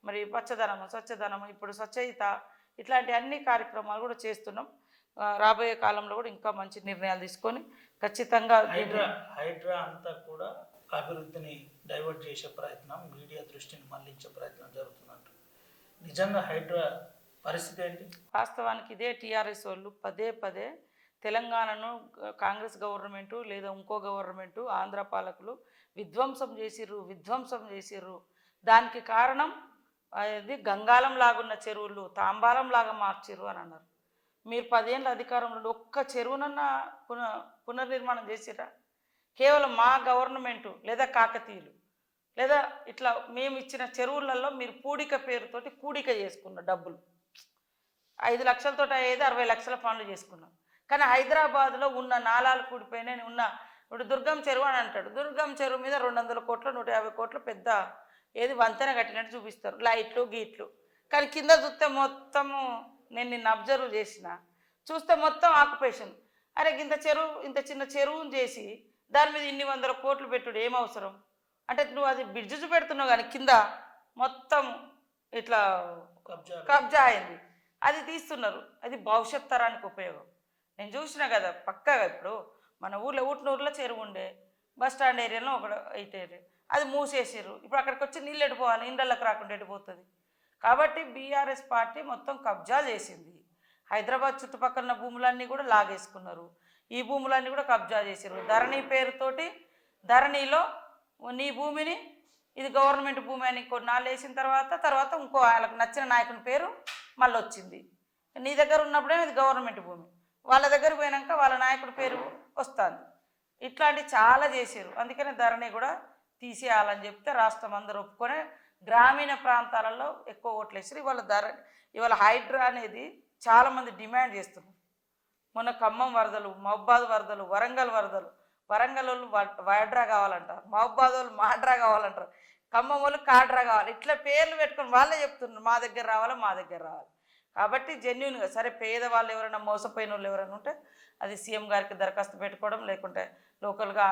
మరి పచ్చదనము, స్వచ్ఛదనము, ఇప్పుడు స్వచ్ఛత, ఇట్లాంటి అన్ని కార్యక్రమాలు కూడా చేస్తున్నాం. రాబోయే కాలంలో కూడా ఇంకా మంచి నిర్ణయాలు తీసుకొని ఖచ్చితంగా హైడ్రా అంతా కూడా అభివృద్ధిని డైవర్ట్ చేసే ప్రయత్నం, మీడియా దృష్టిని మళ్లించే ప్రయత్నం జరుగుతున్నట్టు. నిజంగా హైడ్రా పరిస్థితి ఏంటి? వాస్తవానికి ఇదే టీఆర్ఎస్ వాళ్ళు పదే తెలంగాణను కాంగ్రెస్ గవర్నమెంటు లేదా ఇంకో గవర్నమెంటు ఆంధ్ర పాలకులు విధ్వంసం చేసిర్రు. దానికి కారణం అది గంగాలం లాగున్న చెరువులు తాంబాలం లాగా మార్చిర్రు అని అన్నారు. మీరు 10 ఏళ్ళ అధికారంలో ఒక్క చెరువునన్నా పునర్నిర్మాణం చేసిరా? కేవలం మా గవర్నమెంటు లేదా కాకతీయులు లేదా ఇట్లా మేము ఇచ్చిన చెరువులలో మీరు పూడిక పేరుతోటి కూడిక చేసుకున్న డబ్బులు 5 లక్షలతో అయ్యేది 60 లక్షల పనులు చేసుకున్నాం. కానీ హైదరాబాద్లో ఉన్న నాలాలు కూడిపోయినాయి. ఇప్పుడు దుర్గం చెరువు అని అంటాడు, దుర్గం చెరువు మీద 200 కోట్లు 150 కోట్లు పెద్ద ఏది వంతెన కట్టినట్టు చూపిస్తారు, లైట్లు గీట్లు. కానీ కింద చూస్తే మొత్తము నేను నిన్ను అబ్జర్వ్ చూస్తే మొత్తం ఆక్యుపేషన్. అరే ఇంత చిన్న చెరువును చేసి దాని మీద ఇన్ని 100 కోట్లు పెట్టుడు ఏం అవసరం? అంటే నువ్వు అది బ్రిడ్జు పెడుతున్నావు కానీ కింద మొత్తం ఇట్లా కబ్జా అయింది, అది తీస్తున్నారు. అది భవిష్యత్ తరానికి ఉపయోగం. నేను చూసినా కదా పక్కాగా. ఇప్పుడు మన ఊట్నూరులో చెరువు ఉండే, బస్ స్టాండ్ ఏరియాలో అయితే అది మూసేసారు. ఇప్పుడు అక్కడికి వచ్చి నీళ్ళు ఎడిపోవాలి, ఇండ్లకి రాకుండా ఎడిపోతుంది. కాబట్టి బీఆర్ఎస్ పార్టీ మొత్తం కబ్జా చేసింది. హైదరాబాద్ చుట్టుపక్కల భూములన్నీ కూడా లాగేసుకున్నారు, ఈ భూములన్నీ కూడా కబ్జా చేసారు. ధరణి పేరుతోటి ధరణిలో నీ భూమిని ఇది గవర్నమెంట్ భూమి అని కొన్నాళ్ళు వేసిన తర్వాత ఇంకో వాళ్ళకి నచ్చిన నాయకుని పేరు మళ్ళీ వచ్చింది. నీ దగ్గర ఉన్నప్పుడే ఇది గవర్నమెంట్ భూమి, వాళ్ళ దగ్గర పోయినాక వాళ్ళ నాయకుడి పేరు వస్తుంది. ఇట్లాంటి చాలా చేశారు. అందుకనే ధరణి కూడా తీసేయాలని చెప్తే రాష్ట్రం అందరూ ఒప్పుకొని గ్రామీణ ప్రాంతాలలో ఎక్కువ ఓట్లు వేసారు. ఇవాళ హైడ్రా అనేది చాలామంది డిమాండ్ చేస్తున్నారు. మొన్న ఖమ్మం వరదలు, మహబాద్ వరదలు, వరంగల్ వరదలు. వరంగల్ వాళ్ళు వడ్రా కావాలంటారు, మహబాద్ వాళ్ళు మాడ్రా కావాలంటారు, ఖమ్మం వాళ్ళు కాడ్రా కావాలి. ఇట్లా పేర్లు పెట్టుకొని వాళ్ళే చెప్తున్నారు మా దగ్గర రావాలా, మా దగ్గర రావాలి. కాబట్టి జెన్యున్గా సరే పేదవాళ్ళు ఎవరైనా మోసపోయిన వాళ్ళు ఎవరైనా ఉంటే అది సీఎం గారికి దరఖాస్తు పెట్టుకోవడం, లేకుంటే లోకల్గా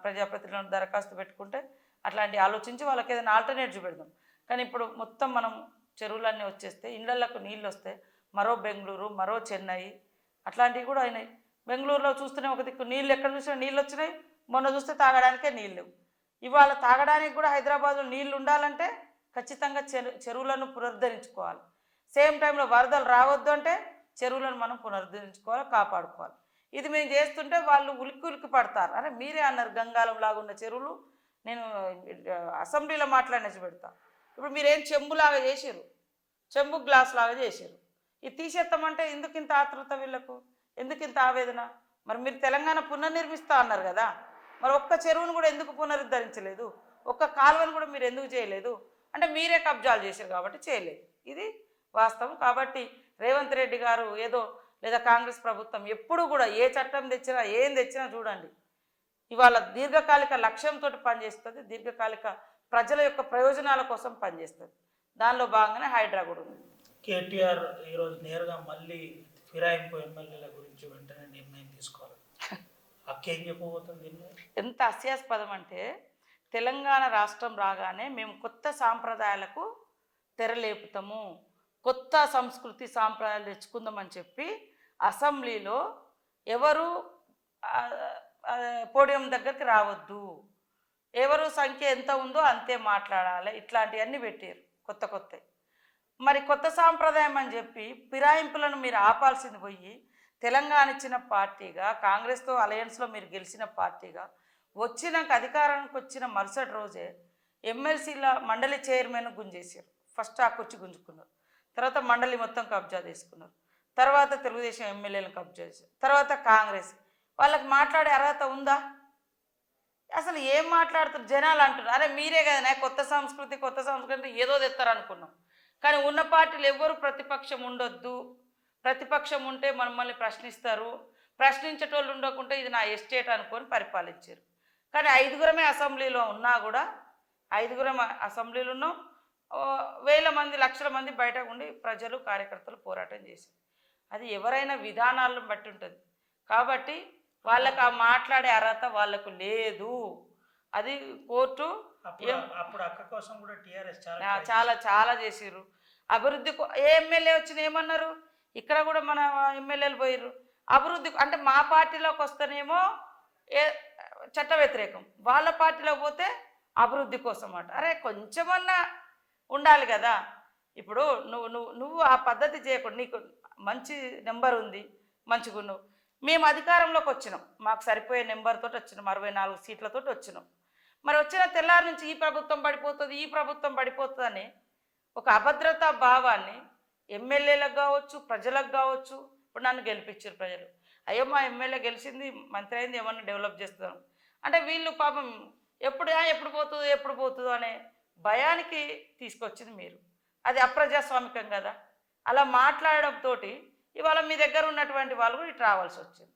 ప్రజాప్రతినిధులను దరఖాస్తు పెట్టుకుంటే అట్లాంటి ఆలోచించి వాళ్ళకి ఏదైనా ఆల్టర్నేట్ చూపెడదాం. కానీ ఇప్పుడు మొత్తం మనం చెరువులన్నీ వచ్చేస్తే ఇళ్ళకు నీళ్ళు వస్తే మరో బెంగళూరు, మరో చెన్నై అట్లాంటివి కూడా అయినాయి. బెంగళూరులో చూస్తూనే ఒక దిక్కు నీళ్ళు ఎక్కడ చూసినా నీళ్ళు వచ్చినాయి, మొన్న చూస్తే తాగడానికే నీళ్ళు. ఇవాళ తాగడానికి కూడా హైదరాబాద్లో నీళ్ళు ఉండాలంటే ఖచ్చితంగా చెరువులను పునరుద్ధరించుకోవాలి. సేమ్ టైంలో వరదలు రావద్దు అంటే చెరువులను మనం పునరుద్ధరించుకోవాలి, కాపాడుకోవాలి. ఇది మేము చేస్తుంటే వాళ్ళు ఉలిక్కి ఉలిక్కి పడతారు. అరే మీరే అన్నారు గంగాలం లాగున్న చెరువులు, నేను అసెంబ్లీలో మాట్లాడినట్టు పెడతా. ఇప్పుడు మీరేం చెంబులాగా చేసారు, చెంబు గ్లాస్ లాగా చేసారు. ఇది తీసేస్తామంటే ఎందుకు ఇంత ఆతృత వీళ్ళకు, ఎందుకు ఇంత ఆవేదన? మరి మీరు తెలంగాణ పునర్నిర్మిస్తా అన్నారు కదా, మరి ఒక్క చెరువును కూడా ఎందుకు పునరుద్ధరించలేదు, ఒక్క కాలువను కూడా మీరు ఎందుకు చేయలేదు? అంటే మీరే కబ్జాలు చేశారు కాబట్టి చేయలేదు. ఇది వాస్తవం. కాబట్టి రేవంత్ రెడ్డి గారు ఏదో లేదా కాంగ్రెస్ ప్రభుత్వం ఎప్పుడు కూడా ఏ చట్టం తెచ్చినా ఏం తెచ్చినా చూడండి ఇవాళ దీర్ఘకాలిక లక్ష్యంతో పనిచేస్తుంది, దీర్ఘకాలిక ప్రజల యొక్క ప్రయోజనాల కోసం పనిచేస్తుంది. దానిలో భాగంగానే హైడ్రా కూడా ఉంది. కేటీఆర్ ఈరోజు నేరుగా మళ్ళీ ఫిరాయింపు ఎమ్మెల్యేల గురించి వెంటనే నిర్ణయం తీసుకోవాలి. అక్కేం చెప్పబోతుంది? ఎంత హాస్యాస్పదం అంటే తెలంగాణ రాష్ట్రం రాగానే మేము కొత్త సాంప్రదాయాలకు తెరలేపుతాము, కొత్త సంస్కృతి సాంప్రదాయాలు తెచ్చుకుందామని చెప్పి అసెంబ్లీలో ఎవరు పోడియం దగ్గరికి రావద్దు, ఎవరు సంఖ్య ఎంత ఉందో అంతే మాట్లాడాలి, ఇట్లాంటివన్నీ పెట్టారు కొత్త కొత్త. మరి కొత్త సాంప్రదాయం అని చెప్పి ఫిరాయింపులను మీరు ఆపాల్సింది పోయి తెలంగాణ ఇచ్చిన పార్టీగా, కాంగ్రెస్తో అలయన్స్లో మీరు గెలిచిన పార్టీగా వచ్చినాక అధికారానికి వచ్చిన మరుసటి రోజే ఎమ్మెల్సీల మండలి చైర్మన్ గుంజేశారు. ఫస్ట్ ఆ కుర్చీ గుంజుకున్నారు, తర్వాత మండలి మొత్తం కబ్జా చేసుకున్నారు, తర్వాత తెలుగుదేశం ఎమ్మెల్యేలను కబ్జా చేశారు, తర్వాత కాంగ్రెస్. వాళ్ళకి మాట్లాడే అర్హత ఉందా? అసలు ఏం మాట్లాడుతారు? జనాలు అంటున్నారు అరే మీరే కదా కొత్త సంస్కృతి ఏదో తెస్తారు అనుకున్నాం. కానీ ఉన్న పార్టీలు ఎవ్వరు ప్రతిపక్షం ఉండొద్దు, ప్రతిపక్షం ఉంటే మమ్మల్ని ప్రశ్నిస్తారు, ప్రశ్నించేటోళ్ళు ఉండకుంటే ఇది నా ఎస్టేట్ అనుకొని పరిపాలించారు. కానీ 5గురమే అసెంబ్లీలో ఉన్నా కూడా 5గురం అసెంబ్లీలో ఉన్నాం, వేల మంది లక్షల మంది బయట ఉండి ప్రజలు కార్యకర్తలు పోరాటం చేశారు. అది ఎవరైనా విధానాలను బట్టి ఉంటుంది. కాబట్టి వాళ్ళకి ఆ మాట్లాడే అర్హత వాళ్ళకు లేదు. అది కోర్టు అప్పుడు అక్క కోసం కూడా టీఆర్ఎస్ చాలా చాలా చేసిర్రు. అభివృద్ధి ఏ ఎమ్మెల్యే వచ్చిన ఏమన్నారు, ఇక్కడ కూడా మన ఎమ్మెల్యేలు పోయిర్రు అభివృద్ధి అంటే మా పార్టీలోకి వస్తేనేమో చట్ట వ్యతిరేకం, వాళ్ళ పార్టీలోకి పోతే అభివృద్ధి కోసం అట. అరే కొంచెమన్నా ఉండాలి కదా. ఇప్పుడు నువ్వు ఆ పద్ధతి చేయకుండా నీకు మంచి నెంబర్ ఉంది, మంచిగా ఉన్నావు, మేము అధికారంలోకి వచ్చినాం, మాకు సరిపోయే నెంబర్తో వచ్చినాం, 64 సీట్లతో వచ్చినాం. మరి వచ్చిన తెల్లారి నుంచి ఈ ప్రభుత్వం పడిపోతుంది, ఈ ప్రభుత్వం పడిపోతుంది అని ఒక అభద్రతా భావాన్ని ఎమ్మెల్యేలకు కావచ్చు, ప్రజలకు కావచ్చు. ఇప్పుడు నన్ను గెలిపించారు ప్రజలు, అయ్యో మా ఎమ్మెల్యే గెలిచింది, మంత్రి అయింది, ఏమన్నా డెవలప్ చేస్తాను అంటే వీళ్ళు పాపం ఎప్పుడు పోతుందో అనే భయానికి తీసుకొచ్చింది మీరు. అది అప్రజాస్వామికం కదా. అలా మాట్లాడడంతో ఇవాళ మీ దగ్గర ఉన్నటువంటి వాళ్ళు కూడా ఇటు రావాల్సి వచ్చింది.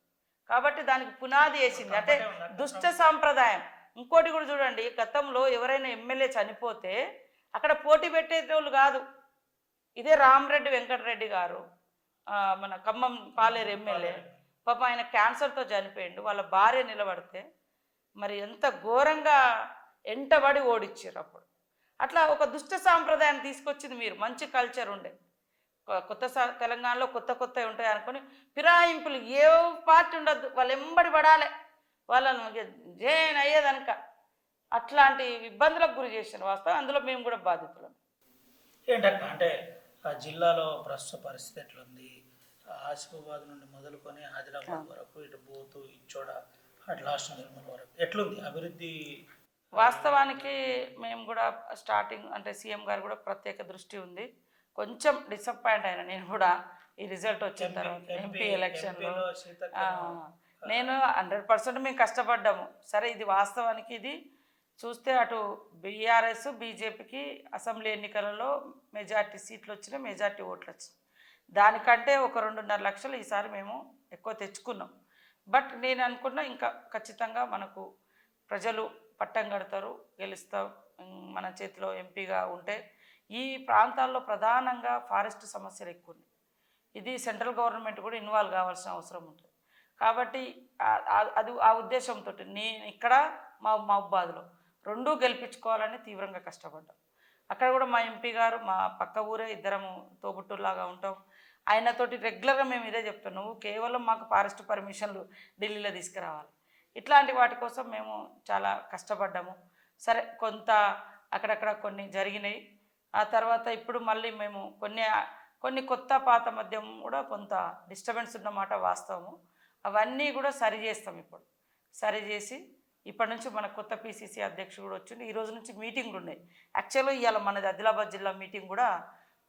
కాబట్టి దానికి పునాది వేసింది అంటే దుష్ట సాంప్రదాయం. ఇంకోటి కూడా చూడండి, గతంలో ఎవరైనా ఎమ్మెల్యే చనిపోతే అక్కడ పోటీ పెట్టేటోళ్ళు కాదు. ఇదే రామరెడ్డి వెంకటరెడ్డి గారు మన ఖమ్మం పాలేరు ఎమ్మెల్యే, పాప ఆయన క్యాన్సర్తో చనిపోయిండు, వాళ్ళ భార్య నిలబడితే మరి ఎంత ఘోరంగా ఎంటబడి ఓడిచ్చారు అప్పుడు. అట్లా ఒక దుష్ట సాంప్రదాయాన్ని తీసుకొచ్చింది మీరు. మంచి కల్చర్ ఉండే తెలంగాణలో కొత్త ఉంటాయి అనుకుని ఫిరాయింపులు ఏ పార్టీ ఉండద్దు, వాళ్ళు ఎంబడి పడాలి, వాళ్ళను జైన్ అయ్యేదనక అట్లాంటి ఇబ్బందులకు గురి చేసిన వాస్తవం. అందులో మేము కూడా బాధితులం. ఏంటక్క అంటే ఆ జిల్లాలో ప్రస్తుత పరిస్థితి ఎట్లుంది? ఆసిఫాబాద్ నుండి మొదలుకొని ఆదిలాబాద్ వరకు, ఇటు బోతు, ఇచ్చోడ, అటు లాస్ట్ నిర్మల్ వరకు ఎట్లుంది అభివృద్ధి? వాస్తవానికి మేము కూడా స్టార్టింగ్ అంటే సీఎం గారు కూడా ప్రత్యేక దృష్టి ఉంది. కొంచెం డిసప్పాయింట్ అయినా నేను కూడా ఈ రిజల్ట్ వచ్చిన తర్వాత ఎంపీ ఎలక్షన్లో. నేను 100% మేము కష్టపడ్డాము. సరే ఇది వాస్తవానికి ఇది చూస్తే అటు బీఆర్ఎస్ బీజేపీకి అసెంబ్లీ ఎన్నికలలో మెజార్టీ సీట్లు వచ్చినాయి, మెజార్టీ ఓట్లు వచ్చినాయి. దానికంటే ఒక 2.5 లక్షలు ఈసారి మేము ఎక్కువ తెచ్చుకున్నాం. బట్ నేను అనుకున్నా ఇంకా ఖచ్చితంగా మనకు ప్రజలు పట్టం కడతారు, గెలుస్తాం. మన చేతిలో ఎంపీగా ఉంటే ఈ ప్రాంతాల్లో ప్రధానంగా ఫారెస్ట్ సమస్యలు ఎక్కువ ఉన్నాయి. ఇది సెంట్రల్ గవర్నమెంట్ కూడా ఇన్వాల్వ్ కావాల్సిన అవసరం ఉంటుంది. కాబట్టి అది ఆ ఉద్దేశంతో నేను ఇక్కడ మా మహబూబాద్లో రెండూ గెలిపించుకోవాలని తీవ్రంగా కష్టపడ్డాం. అక్కడ కూడా మా ఎంపీ గారు మా పక్క ఊరే, ఇద్దరము తోబుట్టులాగా ఉంటాం. ఆయనతోటి రెగ్యులర్గా మేము ఇదే చెప్తాం, నువ్వు కేవలం మాకు ఫారెస్ట్ పర్మిషన్లు ఢిల్లీలో తీసుకురావాలి. ఇట్లాంటి వాటి కోసం మేము చాలా కష్టపడ్డాము. సరే, కొంత అక్కడక్కడ కొన్ని జరిగినాయి. ఆ తర్వాత ఇప్పుడు మళ్ళీ మేము కొన్ని కొత్త పాత మధ్యం కూడా కొంత డిస్టర్బెన్స్ ఉన్నమాట వాస్తవము. అవన్నీ కూడా సరి చేస్తాం. ఇప్పుడు సరి చేసి ఇప్పటి నుంచి మన కొత్త పిసిసి అధ్యక్షుడు కూడా వచ్చింది. ఈ రోజు నుంచి మీటింగ్లు ఉన్నాయి. యాక్చువల్గా ఇవాళ మనది ఆదిలాబాద్ జిల్లా మీటింగ్ కూడా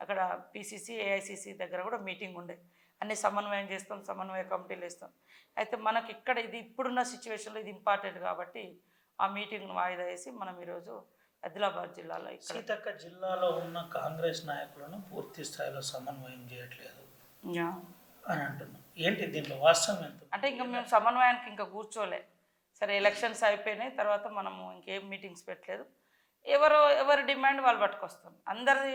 అక్కడ పిసిసి ఏఐసిసి దగ్గర కూడా మీటింగ్ ఉండే. అన్ని సమన్వయం చేస్తాం, సమన్వయ కమిటీలు వేస్తాం. అయితే మనకి ఇక్కడ ఇది ఇప్పుడున్న సిచ్యువేషన్లో ఇది ఇంపార్టెంట్ కాబట్టి ఆ మీటింగ్ను వాయిదా వేసి మనం ఈరోజు ఆదిలాబాద్ జిల్లాలో సీతక్క జిల్లాలో ఉన్న కాంగ్రెస్ నాయకులను పూర్తి స్థాయిలో సమన్వయం చేయట్లేదు అని అంటున్నాం. ఏంటి దీంట్లో వాస్తవం ఎంత? అంటే ఇంకా మేము సమన్వయానికి ఇంకా కూర్చోలే. సరే, ఎలక్షన్స్ అయిపోయినాయి, తర్వాత మనము ఇంకేం మీటింగ్స్ పెట్టలేదు. ఎవరి డిమాండ్ వాళ్ళు పట్టుకొస్తాం. అందరి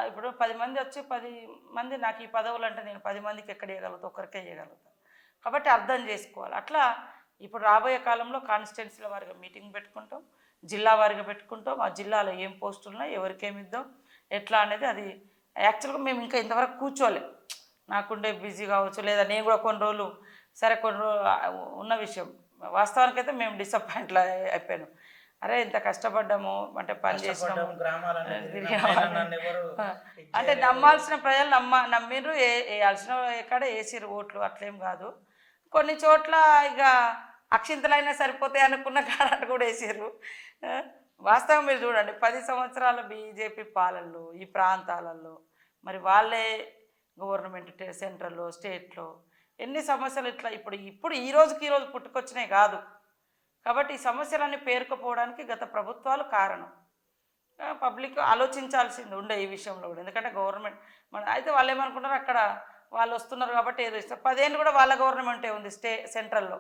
ఇప్పుడు 10 మంది వచ్చి 10 మంది నాకు ఈ పదవులు అంటే నేను 10 మందికి ఎక్కడ ఇవ్వగలుగుతా, ఒక్కరికే ఇవ్వగలుగుతాను. కాబట్టి అర్థం చేసుకోవాలి. అట్లా ఇప్పుడు రాబోయే కాలంలో కాన్స్టిట్యున్సీల వారిగా మీటింగ్ పెట్టుకుంటాం, జిల్లా వారిగా పెట్టుకుంటాం. ఆ జిల్లాలో ఏం పోస్టులు ఉన్నాయి, ఎవరికేమి ఇద్దాం, ఎట్లా అనేది అది యాక్చువల్గా మేము ఇంకా ఇంతవరకు కూర్చోలే. నాకుండే బిజీ కావచ్చు, లేదా నేను కూడా కొన్ని రోజులు ఉన్న విషయం వాస్తవానికైతే మేము డిసప్పాయింట్లో అయిపోయాను. అరే ఇంత కష్టపడ్డాము, అంటే పని చేసినాము, అంటే నమ్మాల్సిన ప్రజలు నమ్మిర్రు, వేయాల్సిన ఎక్కడ వేసిర్రు ఓట్లు. అట్లేం కాదు. కొన్ని చోట్ల ఇక అక్షింతలైనా సరిపోతాయి అనుకున్న కారణాలు కూడా వేసిర్రు. వాస్తవం మీరు చూడండి, 10 సంవత్సరాల బీజేపీ పాలనలో ఈ ప్రాంతాలలో మరి వాళ్ళే గవర్నమెంట్ సెంట్రల్లో స్టేట్లో ఎన్ని సమస్యలు ఇట్లా ఇప్పుడు ఈ రోజుకి పుట్టుకొచ్చినాయి కాదు. కాబట్టి ఈ సమస్యలన్నీ పేరుకుపోవడానికి గత ప్రభుత్వాలు కారణం. పబ్లిక్ ఆలోచించాల్సింది ఉండే ఈ విషయంలో కూడా. ఎందుకంటే గవర్నమెంట్ అయితే వాళ్ళు ఏమనుకుంటారు, అక్కడ వాళ్ళు వస్తున్నారు కాబట్టి ఏదో ఇస్తారు. 10 ఏళ్ళు కూడా వాళ్ళ గవర్నమెంటే ఉంది సెంట్రల్లో.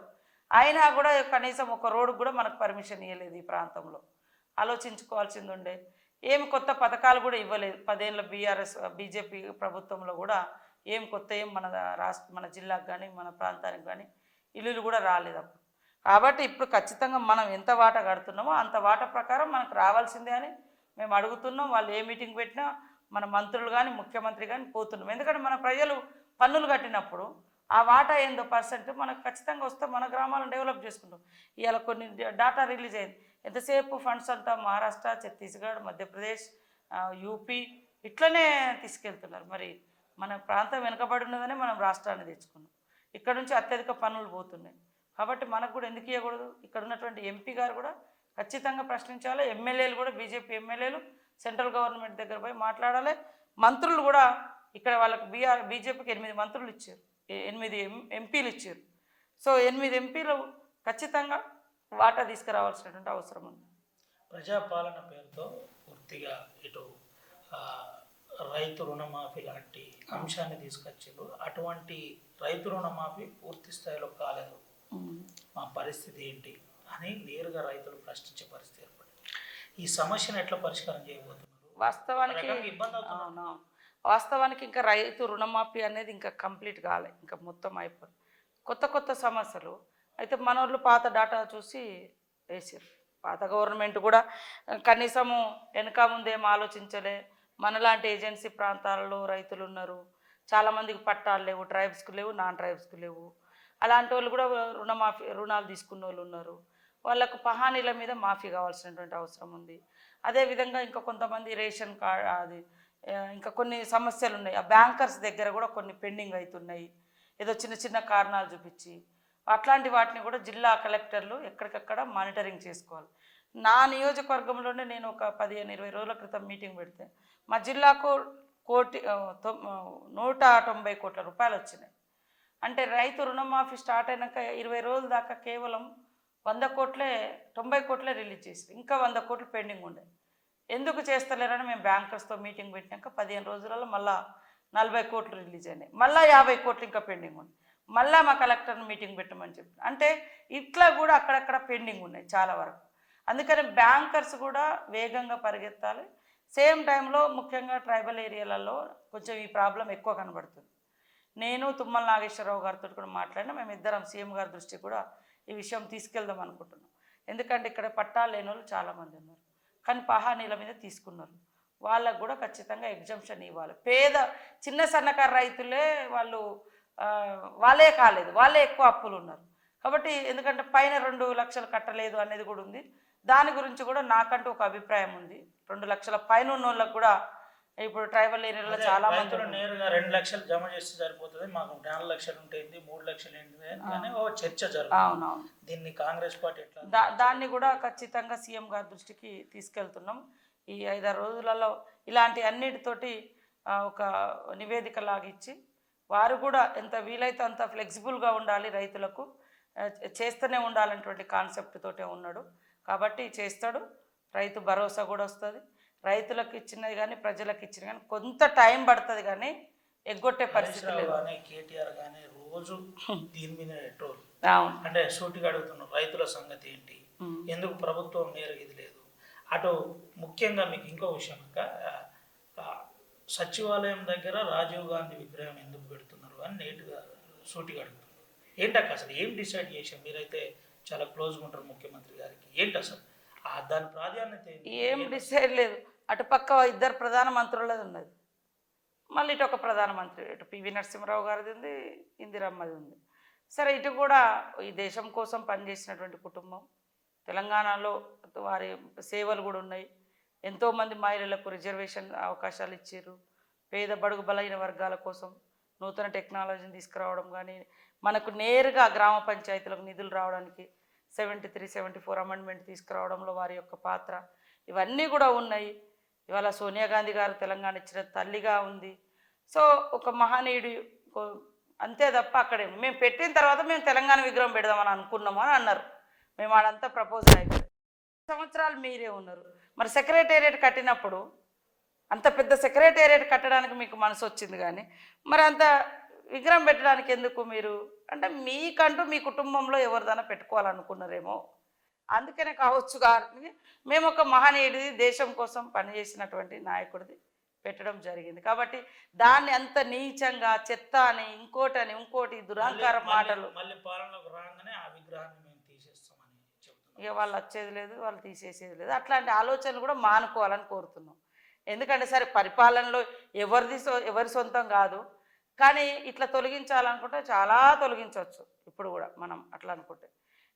అయినా కూడా కనీసం ఒక రోడ్డు కూడా మనకు పర్మిషన్ ఇవ్వలేదు ఈ ప్రాంతంలో. ఆలోచించుకోవాల్సింది ఉండే. ఏమి కొత్త పథకాలు కూడా ఇవ్వలేదు 10 ఏళ్ళ బీజేపీ ప్రభుత్వంలో కూడా. కొత్త మన జిల్లాకు కానీ మన ప్రాంతానికి కానీ ఇల్లులు కూడా రాలేదు అప్పుడు. కాబట్టి ఇప్పుడు ఖచ్చితంగా మనం ఎంత వాటా కడుతున్నామో అంత వాటా ప్రకారం మనకు రావాల్సిందే అని మేము అడుగుతున్నాం. వాళ్ళు ఏ మీటింగ్ పెట్టినా మన మంత్రులు కానీ ముఖ్యమంత్రి కానీ పోతున్నాం. ఎందుకంటే మన ప్రజలు పన్నులు కట్టినప్పుడు ఆ వాటా ఏందో % మనకు ఖచ్చితంగా వస్తే మన గ్రామాలను డెవలప్ చేసుకుంటాం. ఇవాళ కొన్ని డాటా రిలీజ్ అయింది. ఎంతసేపు ఫండ్స్ అంతా మహారాష్ట్ర, ఛత్తీస్గఢ్, మధ్యప్రదేశ్, యూపీ ఇట్లనే తీసుకెళ్తున్నారు. మరి మన ప్రాంతం వెనుకబడి ఉన్నదని మనం రాష్ట్రాన్ని తెచ్చుకున్నాం. ఇక్కడ నుంచి అత్యధిక పన్నులు పోతున్నాయి. కాబట్టి మనకు కూడా ఎందుకు ఇవ్వకూడదు? ఇక్కడ ఉన్నటువంటి ఎంపీ గారు కూడా ఖచ్చితంగా ప్రశ్నించాలి. ఎమ్మెల్యేలు కూడా, బీజేపీ ఎమ్మెల్యేలు సెంట్రల్ గవర్నమెంట్ దగ్గర పోయి మాట్లాడాలి. మంత్రులు కూడా ఇక్కడ వాళ్ళకి బీజేపీకి 8 మంత్రులు ఇచ్చారు, 8 ఎంపీలు ఇచ్చారు. సో 8 ఎంపీలు ఖచ్చితంగా వాటా తీసుకురావాల్సినటువంటి అవసరం ఉంది. ప్రజాపాలన పేరుతో పూర్తిగా ఇటు రైతు రుణమాఫీ లాంటి అంశాన్ని తీసుకొచ్చారు. అటువంటి రైతు రుణమాఫీ పూర్తి స్థాయిలో కాలేదు, మా పరిస్థితి ఏంటి అని నేరుగా రైతులు ప్రశ్నించే పరిస్థితి ఏర్పడింది. ఈ సమస్యను ఎట్లా పరిష్కారం చేయబోతున్నారు? వాస్తవానికి ఇంకా రైతు రుణమాఫీ అనేది ఇంకా కంప్లీట్ కాలే, ఇంకా మొత్తం అయిపోయింది. కొత్త సమస్యలు అయితే మనోళ్ళు పాత డాటా చూసి వేసారు. పాత గవర్నమెంట్ కూడా కనీసము వెనక ముందేం ఆలోచించలే. మనలాంటి ఏజెన్సీ ప్రాంతాలలో రైతులు ఉన్నారు, చాలామందికి పట్టాలు లేవు, ట్రైబ్స్కి లేవు, నాన్ ట్రైబ్స్కి లేవు. అలాంటి వాళ్ళు కూడా రుణాలు తీసుకున్న వాళ్ళు ఉన్నారు. వాళ్ళకు పహానీల మీద మాఫీ కావాల్సినటువంటి అవసరం ఉంది. అదేవిధంగా ఇంకా కొంతమంది రేషన్ కార్డ్ అది ఇంకా కొన్ని సమస్యలు ఉన్నాయి. ఆ బ్యాంకర్స్ దగ్గర కూడా కొన్ని పెండింగ్ అవుతున్నాయి, ఏదో చిన్న కారణాలు చూపించి. అట్లాంటి వాటిని కూడా జిల్లా కలెక్టర్లు ఎక్కడికక్కడ మానిటరింగ్ చేసుకోవాలి. నా నియోజకవర్గంలోనే నేను ఒక 15-20 రోజుల క్రితం మీటింగ్ పెడితే మా జిల్లాకు 190 కోట్ల రూపాయలు వచ్చినాయి. అంటే రైతు రుణమాఫీ స్టార్ట్ అయినాక 20 రోజుల దాకా కేవలం 100 కోట్లే, 90 కోట్లే రిలీజ్ చేసి ఇంకా 100 కోట్లు పెండింగ్ ఉండే. ఎందుకు చేస్తలేరని మేము బ్యాంకర్స్తో మీటింగ్ పెట్టినాక 15 రోజులలో మళ్ళీ 40 కోట్లు రిలీజ్ అయినాయి, మళ్ళీ 50 కోట్లు ఇంకా పెండింగ్ ఉంది, మళ్ళీ మా కలెక్టర్ని మీటింగ్ పెట్టమని చెప్పి. అంటే ఇట్లా కూడా అక్కడక్కడ పెండింగ్ ఉన్నాయి చాలా వరకు. అందుకని బ్యాంకర్స్ కూడా వేగంగా పరిగెత్తాలి. సేమ్ టైంలో ముఖ్యంగా ట్రైబల్ ఏరియాలలో కొంచెం ఈ ప్రాబ్లం ఎక్కువ కనబడుతుంది. నేను తుమ్మల నాగేశ్వరరావు గారితో కూడా మాట్లాడినా, మేమిద్దరం సీఎం గారి దృష్టికి కూడా ఈ విషయం తీసుకెళ్దాం అనుకుంటున్నాం. ఎందుకంటే ఇక్కడ పట్టాలు లేని వాళ్ళు చాలామంది ఉన్నారు, కానీ పహానీల మీద తీసుకున్నారు. వాళ్ళకు కూడా ఖచ్చితంగా ఎగ్జంప్షన్ ఇవ్వాలి. పేద చిన్న సన్నకారు రైతులే వాళ్ళే కాలేదు, వాళ్ళే ఎక్కువ అప్పులు ఉన్నారు. కాబట్టి ఎందుకంటే పైన 2 లక్షలు కట్టలేదు అనేది కూడా ఉంది. దాని గురించి కూడా నాకంటూ ఒక అభిప్రాయం ఉంది. 2 లక్షల పైన ఉన్న వాళ్ళకు కూడా ఇప్పుడు ట్రైబల్ ఏరియాలో చాలా మంది నేరుగా 2 లక్షలు జమ చేస్తే సరిపోతుంది, మాకు 4 లక్షలు ఉంటుంది, 3 లక్షలు ఏంటి అని ఓ చర్చ జరుగుతుంది. అవునవును. దీన్ని కాంగ్రెస్ పార్టీ ఎట్లా దాన్ని కూడా ఖచ్చితంగా సీఎం గారి దృష్టికి తీసుకెళ్తున్నాం. ఈ 5-6 రోజులలో ఇలాంటి అన్నిటితోటి ఒక నివేదిక లాగిచ్చి వారు కూడా ఎంత వీలైతే అంత ఫ్లెక్సిబుల్గా ఉండాలి, రైతులకు చేస్తూనే ఉండాలనేటువంటి కాన్సెప్ట్ తోటే ఉన్నాడు. కాబట్టి చేస్తాడు. రైతు భరోసా కూడా వస్తుంది. రైతులకు ఇచ్చినది కానీ ప్రజలకు ఇచ్చినది కానీ కొంత టైం పడుతుంది, కానీ ఎగ్గొట్టే పరిస్థితి లేదు. కేటీఆర్ కానీ రోజు దీని మీద అవును, అంటే సూటిగా అడుగుతున్నారు, రైతుల సంగతి ఏంటి, ఎందుకు ప్రభుత్వం నేరుగా ఇది లేదు. అటు ముఖ్యంగా మీకు ఇంకో విషయం, సచివాలయం దగ్గర రాజీవ్ గాంధీ విగ్రహం ఎందుకు పెడుతున్నారు అని నేటుగా సూటిగా అడుగుతున్నారు. ఏంటక్క అసలు ఏం డిసైడ్ చేశాం? మీరైతే చాలా క్లోజ్గా ఉంటారు ముఖ్యమంత్రి గారికి, ఏంటి అసలు దాని ప్రాధాన్యత? ఏం డిసైడ్ లేదు. అటు పక్క 2 ప్రధానమంత్రులది ఉన్నది, మళ్ళీ ఇటు ఒక ప్రధానమంత్రి, ఇటు పివి నరసింహారావు గారిది ఉంది, ఇందిరమ్మది ఉంది. సరే, ఇటు కూడా ఈ దేశం కోసం పనిచేసినటువంటి కుటుంబం, తెలంగాణలో వారి సేవలు కూడా ఉన్నాయి. ఎంతోమంది మహిళలకు రిజర్వేషన్ అవకాశాలు ఇచ్చారు. పేద బడుగు బలైన వర్గాల కోసం నూతన టెక్నాలజీని తీసుకురావడం కానీ, మనకు నేరుగా గ్రామ పంచాయతీలకు నిధులు రావడానికి 73-74 అమెండ్మెంట్ తీసుకురావడంలో వారి యొక్క పాత్ర, ఇవన్నీ కూడా ఉన్నాయి. ఇవాళ సోనియా గాంధీ గారు తెలంగాణ ఇచ్చిన తల్లిగా ఉంది. సో ఒక మహనీయుడు అంతే తప్ప అక్కడే మేము పెట్టిన తర్వాత మేము తెలంగాణ విగ్రహం పెడదామని అనుకున్నాము అని అన్నారు. మేము ఆడంతా ప్రపోజల్ అయిపోయింది. సంవత్సరాలు మీరే ఉన్నారు. మరి సెక్రటేరియట్ కట్టినప్పుడు అంత పెద్ద సెక్రటేరియట్ కట్టడానికి మీకు మనసు వచ్చింది, కానీ మరి అంత విగ్రహం పెట్టడానికి ఎందుకు మీరు? అంటే మీకంటూ మీ కుటుంబంలో ఎవరిదైనా పెట్టుకోవాలనుకున్నారేమో, అందుకనే కావచ్చు. కానీ మేము ఒక మహనీయుడిది, దేశం కోసం పనిచేసినటువంటి నాయకుడిది పెట్టడం జరిగింది. కాబట్టి దాన్ని అంత నీచంగా చెత్త అని ఇంకోటి దురాంకార మాటలు మళ్ళీ పాలనకు రాగానే ఆ విగ్రహాన్ని మేము తీసేస్తామని చెప్తున్నాం. ఇక వాళ్ళు వచ్చేది లేదు, వాళ్ళు తీసేసేది లేదు. అట్లాంటి ఆలోచనలు కూడా మానుకోవాలని కోరుతున్నాం. ఎందుకంటే సరే పరిపాలనలో ఎవరి సొంతం కాదు, కానీ ఇట్లా తొలగించాలనుకుంటే చాలా తొలగించవచ్చు. ఇప్పుడు కూడా మనం అట్లా అనుకుంటే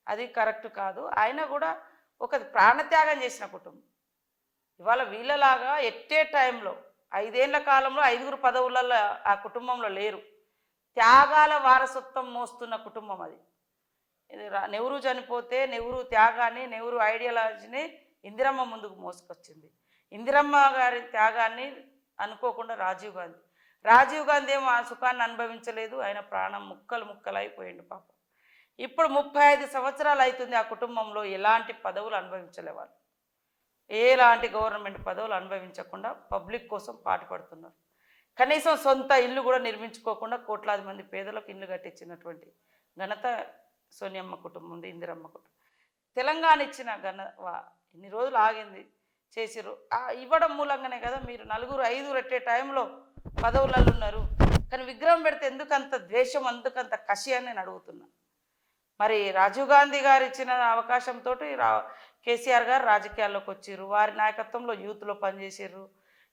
అది కరెక్ట్ కాదు. ఆయన కూడా ఒక ప్రాణత్యాగం చేసిన కుటుంబం. ఇవాళ వీళ్ళలాగా ఎట్టే టైంలో 5 ఏళ్ల కాలంలో 5 పదవులలో ఆ కుటుంబంలో లేరు. త్యాగాల వారసత్వం మోస్తున్న కుటుంబం అది. నెహ్రూ చనిపోతే నెహ్రూ త్యాగాన్ని, నెహ్రూ ఐడియాలజీని ఇందిరమ్మ ముందుకు మోసుకొచ్చింది. ఇందిరమ్మ గారి త్యాగాన్ని అనుకోకుండా రాజీవ్ గాంధీ ఏమో ఆ సుఖాన్ని అనుభవించలేదు. ఆయన ప్రాణం ముక్కలైపోయిండు పాపం. ఇప్పుడు 35 సంవత్సరాలు అవుతుంది ఆ కుటుంబంలో ఎలాంటి పదవులు అనుభవించలేవాళ్ళు, ఎలాంటి గవర్నమెంట్ పదవులు అనుభవించకుండా పబ్లిక్ కోసం పాటుపడుతున్నారు. కనీసం సొంత ఇల్లు కూడా నిర్మించుకోకుండా కోట్లాది మంది పేదలకు ఇల్లు కట్టించినటువంటి ఘనత సోనియమ్మ కుటుంబం ఉంది, ఇందిరమ్మ కుటుంబం. తెలంగాణ ఇచ్చిన ఇన్ని రోజులు ఆగింది చేసిరు, ఇవ్వడం మూలంగానే కదా మీరు 4-5 పెట్టే టైంలో పదవులలో ఉన్నారు. కానీ విగ్రహం పెడితే ఎందుకంత ద్వేషం, ఎందుకంత కసి అని నేను అడుగుతున్నా. మరి రాజీవ్ గాంధీ గారు ఇచ్చిన అవకాశంతో కేసీఆర్ గారు రాజకీయాల్లోకి వచ్చారు. వారి నాయకత్వంలో యూత్లో పనిచేసారు,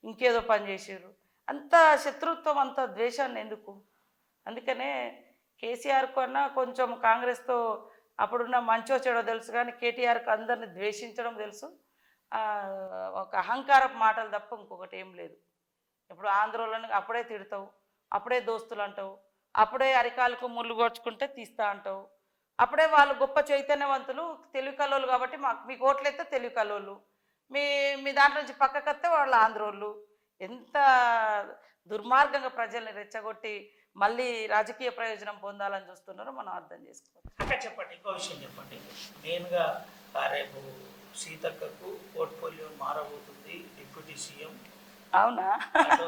ఇంకేదో పనిచేసారు. అంత శత్రుత్వం, అంత ద్వేషాన్ని ఎందుకు? అందుకనే కేసీఆర్ కన్నా కొంచెం కాంగ్రెస్తో అప్పుడున్న మంచో చెడో తెలుసు, కానీ కేటీఆర్కి అందరిని ద్వేషించడం తెలుసు. ఒక అహంకారపు మాటలు తప్ప ఇంకొకటి ఏం లేదు. ఇప్పుడు ఆంధ్రోళ్ళని అప్పుడే తిడతావు, అప్పుడే దోస్తులు అంటావు, అప్పుడే అరికాలకు ముళ్ళు గోచుకుంటే తీస్తా అంటావు, అప్పుడే వాళ్ళు గొప్ప చైతన్యవంతులు తెలివి కల్లోళ్ళు కాబట్టి మీకు ఓట్లయితే తెలివి కల్లోళ్ళు, మీ దాంట్లో నుంచి పక్కకొస్తే వాళ్ళు ఆంధ్రోళ్ళు. ఎంత దుర్మార్గంగా ప్రజల్ని రెచ్చగొట్టి మళ్ళీ రాజకీయ ప్రయోజనం పొందాలని చూస్తున్నారో మనం అర్థం చేసుకోవాలి. అక్కడ చెప్పండి, ఇంకో విషయం చెప్పండి. మెయిన్గా రేపు సీతక్కకు పోర్ట్ఫోలియో మారబోతుంది. డిప్యూటీ సీఎం అవునా? అటు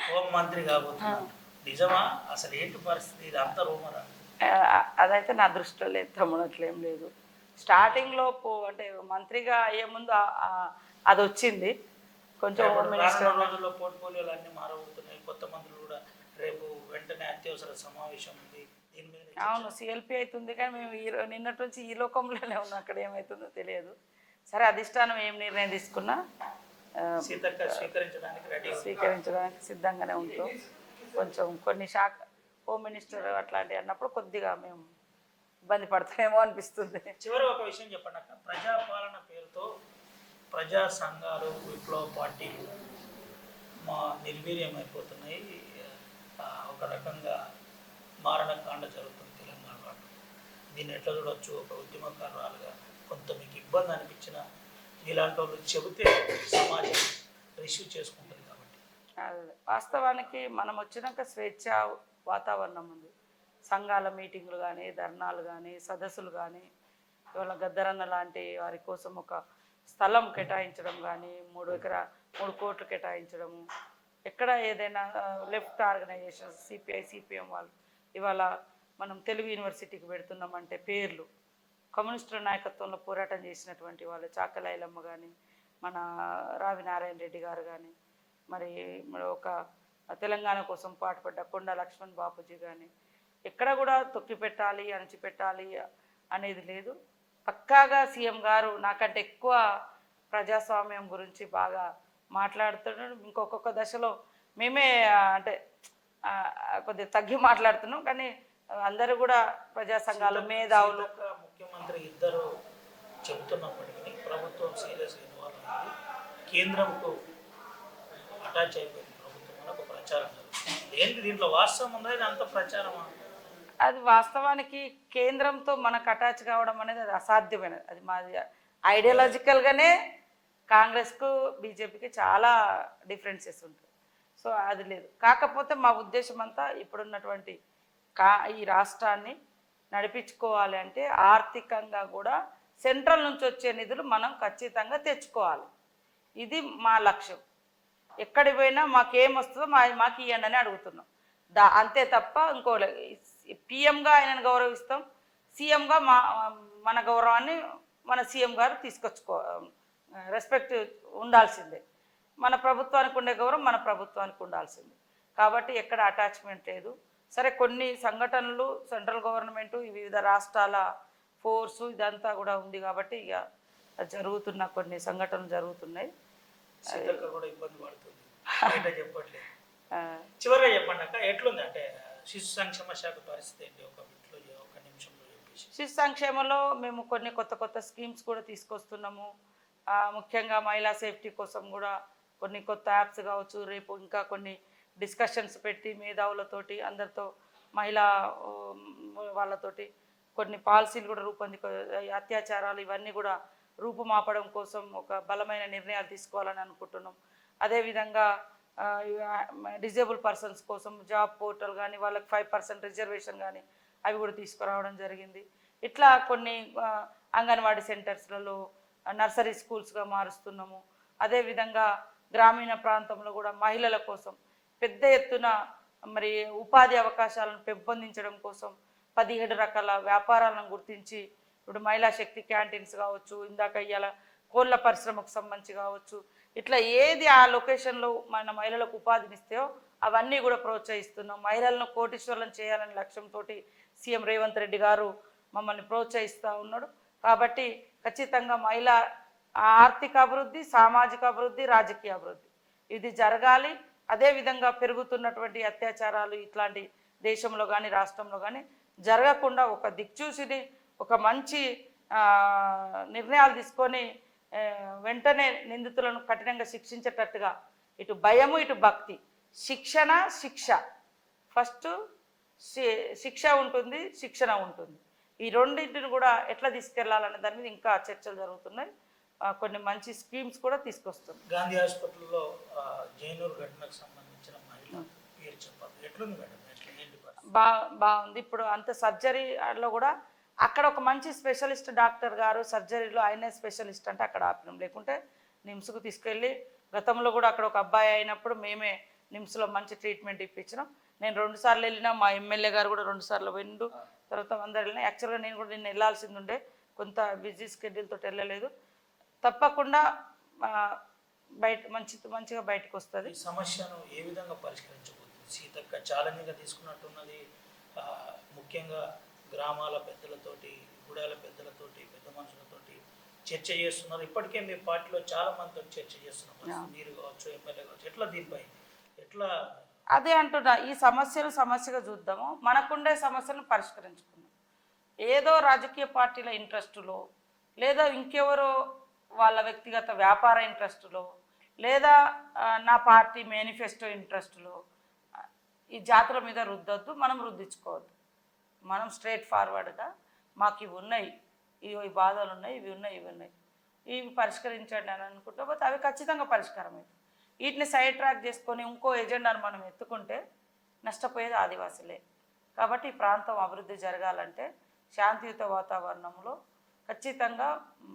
హోం మంత్రి కాబోతున్నారు. నిజమా? అసలు ఏంటి పరిస్థితి? ఇది అంతా రూమరా? అదైతే నా దృష్టిలో లేదు తమ్ముడు, అట్లేం లేదు. స్టార్టింగ్లో అంటే మంత్రిగా అయ్యే ముందు అది వచ్చింది కొంచెం. హోమ్ రానున్న మినిస్టర్ రోజుల్లో పోర్ట్ఫోలియోలు అన్ని మారబోతున్నాయి. కొత్త మంత్రులు కూడా రేపు వెంటనే అత్యవసర సమావేశం ఉంది. దీని మీద అవును, సిఎల్పి అవుతుంది, కానీ మేము నిన్నటి నుంచి ఈ లోకంలోనే ఉన్నాం, అక్కడ ఏమవుతుందో తెలియదు. సరే, అధిష్టానం ఏం నిర్ణయం తీసుకున్నా సీతక్క స్వీకరించడానికి రెడీ. స్వీకరించడానికి సిద్ధంగానే ఉంటాం. కొంచెం కొన్ని హోమ్ మినిస్టర్ అట్లాంటివి అన్నప్పుడు కొద్దిగా మేము ఇబ్బంది పడతామేమో అనిపిస్తుంది. చివరి ఒక విషయం చెప్పండి అక్క, ప్రజాపాలన పేరుతో ప్రజా సంఘాలు, విప్లవ పార్టీలు నిర్వీర్యమైపోతున్నాయి. ఒక రకంగా మారణకాండ జరుగుతుంది తెలంగాణలో. దీన్ని ఎట్లా చూడవచ్చు? ఒక ఉద్యమకారులుగా కొంత మీకు ఇబ్బంది అనిపించిన ఇలాంటి వాళ్ళు చెబితే సమాజం రిసీవ్ చేసుకుంటుంది కాబట్టి. వాస్తవానికి మనం వచ్చినాక స్వేచ్ఛ వాతావరణం ఉంది. సంఘాల మీటింగులు కానీ, ధర్నాలు కానీ, సదస్సులు కానీ, ఇవాళ గద్దరన్న లాంటి వారి కోసం ఒక స్థలం కేటాయించడం కానీ, 3 కోట్లు కేటాయించడము, ఎక్కడ ఏదైనా లెఫ్ట్ ఆర్గనైజేషన్స్, సిపిఐ, సిపిఎం వాళ్ళు ఇవాళ మనం తెలుగు యూనివర్సిటీకి పెడుతున్నామంటే పేర్లు కమ్యూనిస్టుల నాయకత్వంలో పోరాటం చేసినటువంటి వాళ్ళు చాకలి ఐలమ్మ కానీ, మన రావి నారాయణ రెడ్డి గారు కానీ, మరి ఒక తెలంగాణ కోసం పాటుపడ్డ కొండ లక్ష్మణ్ బాపూజీ కానీ, ఎక్కడ కూడా తొక్కి పెట్టాలి, అణచిపెట్టాలి అనేది లేదు. పక్కాగా సీఎం గారు నాకంటే ఎక్కువ ప్రజాస్వామ్యం గురించి బాగా మాట్లాడుతున్నాడు. ఇంకొక దశలో మేమే అంటే కొద్దిగా తగ్గి మాట్లాడుతున్నాం, కానీ అందరూ కూడా ప్రజా సంఘాలు, మేధావులు, ముఖ్యమంత్రి ఇద్దరు చెబుతున్నప్పటికీ ప్రభుత్వం సీరియస్గా ఇన్వాల్వ్ అయింది. కేంద్రంకు అటాచ్ అయిపోయింది ప్రభుత్వం అని ఒక ప్రచారం జరుగుతుంది. ఏంటి దీంట్లో వాస్తవం ఉందా? ఇది అంత ప్రచారమా? అది వాస్తవానికి కేంద్రంతో మనకు అటాచ్ కావడం అనేది అది అసాధ్యమైనది. అది మాది ఐడియాలజికల్గానే కాంగ్రెస్కు బీజేపీకి చాలా డిఫరెన్సెస్ ఉంటుంది. సో అది లేదు. కాకపోతే మా ఉద్దేశం అంతా ఇప్పుడున్నటువంటి ఈ రాష్ట్రాన్ని నడిపించుకోవాలి అంటే ఆర్థికంగా కూడా సెంట్రల్ నుంచి వచ్చే నిధులు మనం ఖచ్చితంగా తెచ్చుకోవాలి. ఇది మా లక్ష్యం. ఎక్కడికి పోయినా మాకేం వస్తుందో మాకు ఇవ్వండి అని అడుగుతున్నాం. అంతే తప్ప ఇంకో పిఎంగా ఆయనను గౌరవిస్తాం, సీఎంగా మన గౌరవాన్ని మన సీఎం గారు రెస్పెక్ట్ ఉండాల్సిందే. మన ప్రభుత్వానికి ఉండే గౌరవం మన ప్రభుత్వానికి ఉండాల్సిందే. కాబట్టి ఎక్కడ అటాచ్మెంట్ లేదు. సరే, కొన్ని సంఘటనలు సెంట్రల్ గవర్నమెంటు, వివిధ రాష్ట్రాల ఫోర్సు ఇదంతా కూడా ఉంది కాబట్టి ఇక జరుగుతున్న కొన్ని సంఘటనలు జరుగుతున్నాయి. కూడా ఇబ్బంది పడుతుంది, చివరిగా చెప్పండి అక్క, ఎట్లుంది అంటే శిశు సంక్షేమ శాఖ పరిస్థితి ఏంటి? ఒక నిమిషంలో చెప్పేసి. శిశు సంక్షేమంలో మేము కొన్ని కొత్త స్కీమ్స్ కూడా తీసుకొస్తున్నాము. ముఖ్యంగా మహిళా సేఫ్టీ కోసం కూడా కొన్ని కొత్త యాప్స్ కావచ్చు, రేపు ఇంకా కొన్ని డిస్కషన్స్ పెట్టి మేధావులతోటి అందరితో మహిళా వాళ్ళతోటి కొన్ని పాలసీలు కూడా అత్యాచారాలు ఇవన్నీ కూడా రూపుమాపడం కోసం ఒక బలమైన నిర్ణయాలు తీసుకోవాలని అనుకుంటున్నాం. అదేవిధంగా డిజేబుల్ పర్సన్స్ కోసం జాబ్ పోర్టల్ కానీ, వాళ్ళకి 5% రిజర్వేషన్ కానీ అవి కూడా తీసుకురావడం జరిగింది. ఇట్లా కొన్ని అంగన్వాడీ సెంటర్స్లలో నర్సరీ స్కూల్స్గా మారుస్తున్నాము. అదేవిధంగా గ్రామీణ ప్రాంతంలో కూడా మహిళల కోసం పెద్ద ఎత్తున మరి ఉపాధి అవకాశాలను పెంపొందించడం కోసం 17 రకాల వ్యాపారాలను గుర్తించి ఇప్పుడు మహిళా శక్తి క్యాంటీన్స్ కావచ్చు, ఇందాక ఇవాళ కోళ్ళ పరిశ్రమకు సంబంధించి కావచ్చు, ఇట్లా ఏది ఆ లొకేషన్లో మన మహిళలకు ఉపాధినిస్తాయో అవన్నీ కూడా ప్రోత్సహిస్తున్నాం. మహిళలను కోటీశ్వరులను చేయాలనే లక్ష్యంతో సీఎం రేవంత్ రెడ్డి గారు మమ్మల్ని ప్రోత్సహిస్తూ ఉన్నాడు. కాబట్టి ఖచ్చితంగా మహిళా ఆర్థిక అభివృద్ధి, సామాజిక అభివృద్ధి, రాజకీయ అభివృద్ధి ఇది జరగాలి. అదేవిధంగా పెరుగుతున్నటువంటి అత్యాచారాలు ఇట్లాంటి దేశంలో కానీ రాష్ట్రంలో కానీ జరగకుండా ఒక దిక్చూసిని ఒక మంచి నిర్ణయాలు తీసుకొని వెంటనే నిందితులను కఠినంగా శిక్షించేటట్టుగా ఇటు భయము ఇటు భక్తి, శిక్ష ఫస్ట్ శిక్ష ఉంటుంది, శిక్షణ ఉంటుంది. ఈ రెండింటిని కూడా ఎట్లా తీసుకెళ్లాలనే దాని మీద ఇంకా చర్చలు జరుగుతున్నాయి. కొన్ని మంచి స్కీమ్స్ కూడా తీసుకొస్తుంది. గాంధీ హాస్పిటల్లో జైనూర్ ఘటనకు సంబంధించిన మహిళ పేరు చెప్పాలి, ఎట్లుంది మేడం? బాగుంది. ఇప్పుడు అంత సర్జరీలో కూడా అక్కడ ఒక మంచి స్పెషలిస్ట్ డాక్టర్ గారు సర్జరీలో ఆయనే స్పెషలిస్ట్ అంటే అక్కడ ఆపినాం. లేకుంటే నిమ్స్కు తీసుకెళ్ళి గతంలో కూడా అక్కడ ఒక అబ్బాయి అయినప్పుడు మేమే నిమ్స్లో మంచి ట్రీట్మెంట్ ఇప్పించినాం. నేను 2 సార్లు వెళ్ళినా, మా ఎమ్మెల్యే గారు కూడా 2 సార్లు పోయిండు, తర్వాత అందరు వెళ్ళినా. యాక్చువల్గా నేను కూడా నిన్న వెళ్ళాల్సింది ఉండే, కొంత బిజీ స్కెడ్యూల్ తోటి వెళ్ళలేదు. తప్పకుండా బయట మంచిగా బయటకు వస్తుంది. ఈ సమస్యను ఏ విధంగా పరిష్కరించబోతుంది సీతక్క? ఛాలెంజ్గా తీసుకున్నట్టున్నది. ముఖ్యంగా గ్రామాల పెద్దలతోటి, గుడాల పెద్దలతోటి, పెద్ద మనుషులతోటి చర్చ చేస్తున్నారు. ఇప్పటికే మీ పార్టీలో చాలా మందితో చర్చ చేస్తున్నారు, మీరు కావచ్చు, ఎమ్మెల్యే కావచ్చు. ఎట్లా అదే అంటున్నా, ఈ సమస్యగా చూద్దాము, మనకుండే సమస్యలను పరిష్కరించుకుందాం. ఏదో రాజకీయ పార్టీల ఇంట్రెస్టులో, లేదా ఇంకెవరో వాళ్ళ వ్యక్తిగత వ్యాపార ఇంట్రెస్టులో, లేదా నా పార్టీ మేనిఫెస్టో ఇంట్రెస్టులో ఈ జాతుల మీద రుద్దొద్దు, మనం రుద్దించుకోవద్దు. మనం స్ట్రైట్ ఫార్వర్డ్గా మాకు ఇవి ఉన్నాయి, ఈ బాధలు ఉన్నాయి, ఇవి ఉన్నాయి, ఇవి పరిష్కరించండి అని అనుకుంటే పోతే అవి ఖచ్చితంగా పరిష్కారం అవుతుంది. వీటిని సైడ్ ట్రాక్ చేసుకొని ఇంకో ఎజెండాను మనం ఎత్తుకుంటే నష్టపోయేది ఆదివాసులే. కాబట్టి ఈ ప్రాంతం అభివృద్ధి జరగాలంటే శాంతియుత వాతావరణంలో ఖచ్చితంగా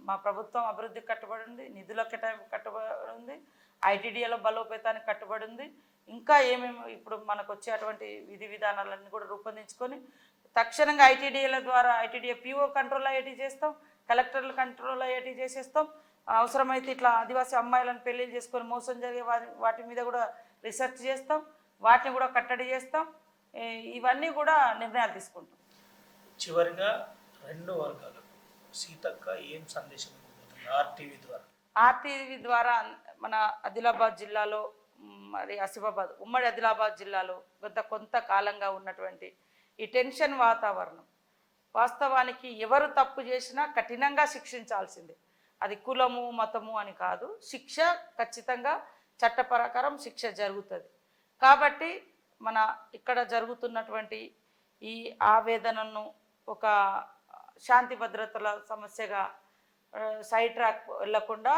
మా ప్రభుత్వం అభివృద్ధికి కట్టుబడి ఉంది, నిధుల కేటాయింపు కట్టుబడి ఉంది, ఐటీడీఏలో బలోపేతానికి కట్టుబడి ఉంది. ఇంకా ఏమేమి ఇప్పుడు మనకు వచ్చేటువంటి విధి విధానాలన్నీ కూడా రూపొందించుకొని తక్షణంగా ఐటీడీఏల ద్వారా ఐటీడీఏ పీఓ కంట్రోల్ అయ్యేటి చేస్తాం, కలెక్టర్లు కంట్రోల్ అయ్యేటి చేసేస్తాం. అవసరమైతే ఇట్లా ఆదివాసీ అమ్మాయిలను పెళ్ళిళ్ళు చేసుకొని మోసం జరిగే వాటి మీద కూడా రీసెర్చ్ చేస్తాం, వాటిని కూడా కట్టడి చేస్తాం. ఇవన్నీ కూడా నిర్ణయాలు తీసుకుంటాం. చివరిగా 2 వర్గాలకు సీతక్క ఏం సందేశం ఇవ్వబోతుంది ఆర్టీవీ ద్వారా? మన ఆదిలాబాద్ జిల్లాలో, మరి ఆసిఫాబాద్, ఉమ్మడి ఆదిలాబాద్ జిల్లాలో కొంతకాలంగా ఉన్నటువంటి ఈ టెన్షన్ వాతావరణం, వాస్తవానికి ఎవరు తప్పు చేసినా కఠినంగా శిక్షించాల్సిందే. అది కులము మతము అని కాదు, శిక్ష ఖచ్చితంగా చట్ట ప్రకారం శిక్ష జరుగుతుంది. కాబట్టి మన ఇక్కడ జరుగుతున్నటువంటి ఈ ఆవేదనను ఒక శాంతి భద్రతల సమస్యగా సైడ్ ట్రాక్ వెళ్లకుండా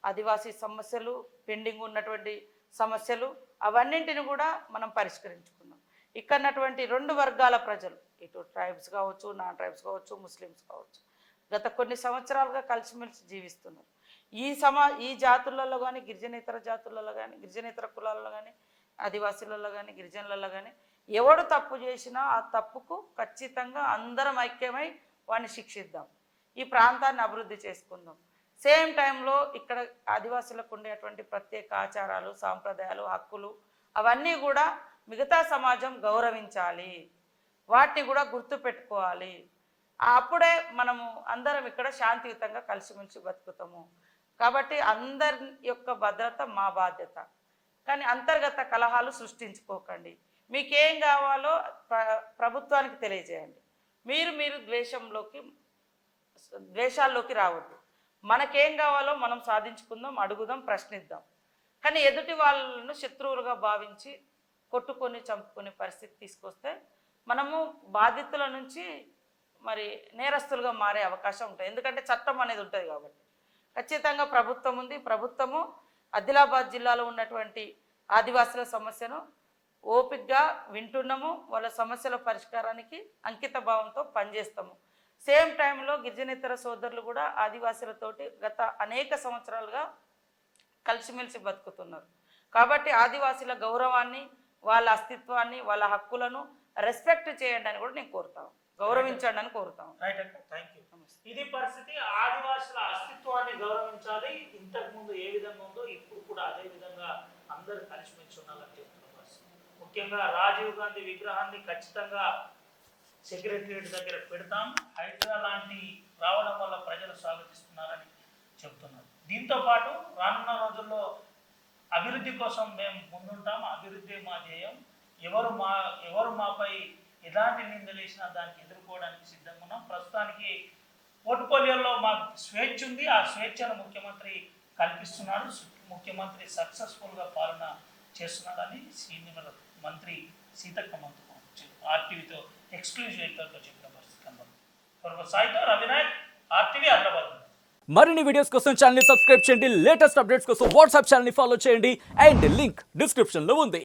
ఆదివాసీ సమస్యలు, పెండింగ్ ఉన్నటువంటి సమస్యలు అవన్నింటిని కూడా మనం పరిష్కరించుకున్నాం. ఇక్కడటువంటి 2 వర్గాల ప్రజలు, ఇటు ట్రైబ్స్ కావచ్చు, నాన్ ట్రైబ్స్ కావచ్చు, ముస్లిమ్స్ కావచ్చు, గత కొన్ని సంవత్సరాలుగా కలిసిమెలిసి జీవిస్తున్నారు. ఈ జాతులలో కానీ, గిరిజనేతర జాతులలో కానీ, గిరిజనేతర కులాలలో కానీ, ఆదివాసీలలో కానీ, గిరిజనులలో కానీ ఎవడు తప్పు చేసినా ఆ తప్పుకు ఖచ్చితంగా అందరం ఐక్యమై వాడిని శిక్షిద్దాం, ఈ ప్రాంతాన్ని అభివృద్ధి చేసుకుందాం. సేమ్ టైంలో ఇక్కడ ఆదివాసులకు ఉండేటువంటి ప్రత్యేక ఆచారాలు, సాంప్రదాయాలు, హక్కులు అవన్నీ కూడా మిగతా సమాజం గౌరవించాలి, వాటిని కూడా గుర్తుపెట్టుకోవాలి. అప్పుడే మనము అందరం ఇక్కడ శాంతియుతంగా కలిసిమెలిసి బతుకుతాము. కాబట్టి అందరి యొక్క భద్రత మా బాధ్యత. కానీ అంతర్గత కలహాలు సృష్టించుకోకండి. మీకేం కావాలో ప్రభుత్వానికి తెలియజేయండి. మీరు ద్వేషాల్లోకి రావద్దు. మనకేం కావాలో మనం సాధించుకుందాం, అడుగుదాం, ప్రశ్నిద్దాం. కానీ ఎదుటి వాళ్ళను శత్రువులుగా భావించి కొట్టుకొని చంపుకునే పరిస్థితి తీసుకొస్తే మనము బాధితుల నుంచి మరి నేరస్తులుగా మారే అవకాశం ఉంటుంది. ఎందుకంటే చట్టం అనేది ఉంటుంది కాబట్టి. ఖచ్చితంగా ప్రభుత్వం ఉంది. ప్రభుత్వము ఆదిలాబాద్ జిల్లాలో ఉన్నటువంటి ఆదివాసుల సమస్యను ఓపికగా వింటున్నాము. వాళ్ళ సమస్యల పరిష్కారానికి అంకిత భావంతో పనిచేస్తాము. సేమ్ టైంలో గిరిజనేతర సోదరులు కూడా ఆదివాసులతోటి గత అనేక సంవత్సరాలుగా కలిసిమెలిసి బతుకుతున్నారు. కాబట్టి ఆదివాసుల గౌరవాన్ని, వాళ్ళ అస్తిత్వాన్ని, వాళ్ళ హక్కులను రెస్పెక్ట్ చేయండి అని కూడా నేను కోరుతాను, గౌరవించండి అని కోరుతాను. రైట్ అక్క, థ్యాంక్ యూ. ఇది పరిస్థితి. ఆదివాసుల అస్తిత్వాన్ని గౌరవించాలి. ఇంతకు ముందు ఏ విధంగా ఉందో ఇప్పుడు కూడా అదే విధంగా అందరూ కలిసిమెలిసి ఉండాలని చెప్తున్నారు. ముఖ్యంగా రాజీవ్ గాంధీ విగ్రహాన్ని ఖచ్చితంగా సెక్రటరియట్ దగ్గర పెడతాం. హైడ్రా లాంటి రావడం వల్ల ప్రజలు స్వాగతిస్తున్నారని చెప్తున్నారు. దీంతో పాటు రానున్న రోజుల్లో అభివృద్ధి కోసం మేము ముందుంటాం, అభివృద్ధి మా ధ్యేయం. ఎవరు మాపై ఎలాంటి నిందలేసినా దానికి ఎదుర్కోవడానికి సిద్ధంగా ఉన్నాం. ప్రస్తుతానికి పోర్ట్ఫోలియోలో మాకు స్వేచ్ఛ ఉంది. ఆ స్వేచ్ఛను ముఖ్యమంత్రి కల్పిస్తున్నాడు. ముఖ్యమంత్రి సక్సెస్ఫుల్గా పాలన చేస్తున్నాడని సీనియర్ మంత్రి సీతక్క మంత్రి ఆర్టీవీతో ఎక్స్క్లూజివ్ ఇంటర్వ్యూతో చెప్పిన పరిస్థితి కనబడుతుంది. సాయితో రవినాయక్, ఆర్టీవీ ఆదిలాబాద్. మరిన్ని వీడియోస్ కోసం ఛానల్ ని సబ్స్క్రైబ్ చేయండి. లేటెస్ట్ అప్డేట్స్ కోసం వాట్సాప్ ఛానల్ ని ఫాలో చేయండి. అండ్ లింక్ డిస్క్రిప్షన్ లో ఉంది.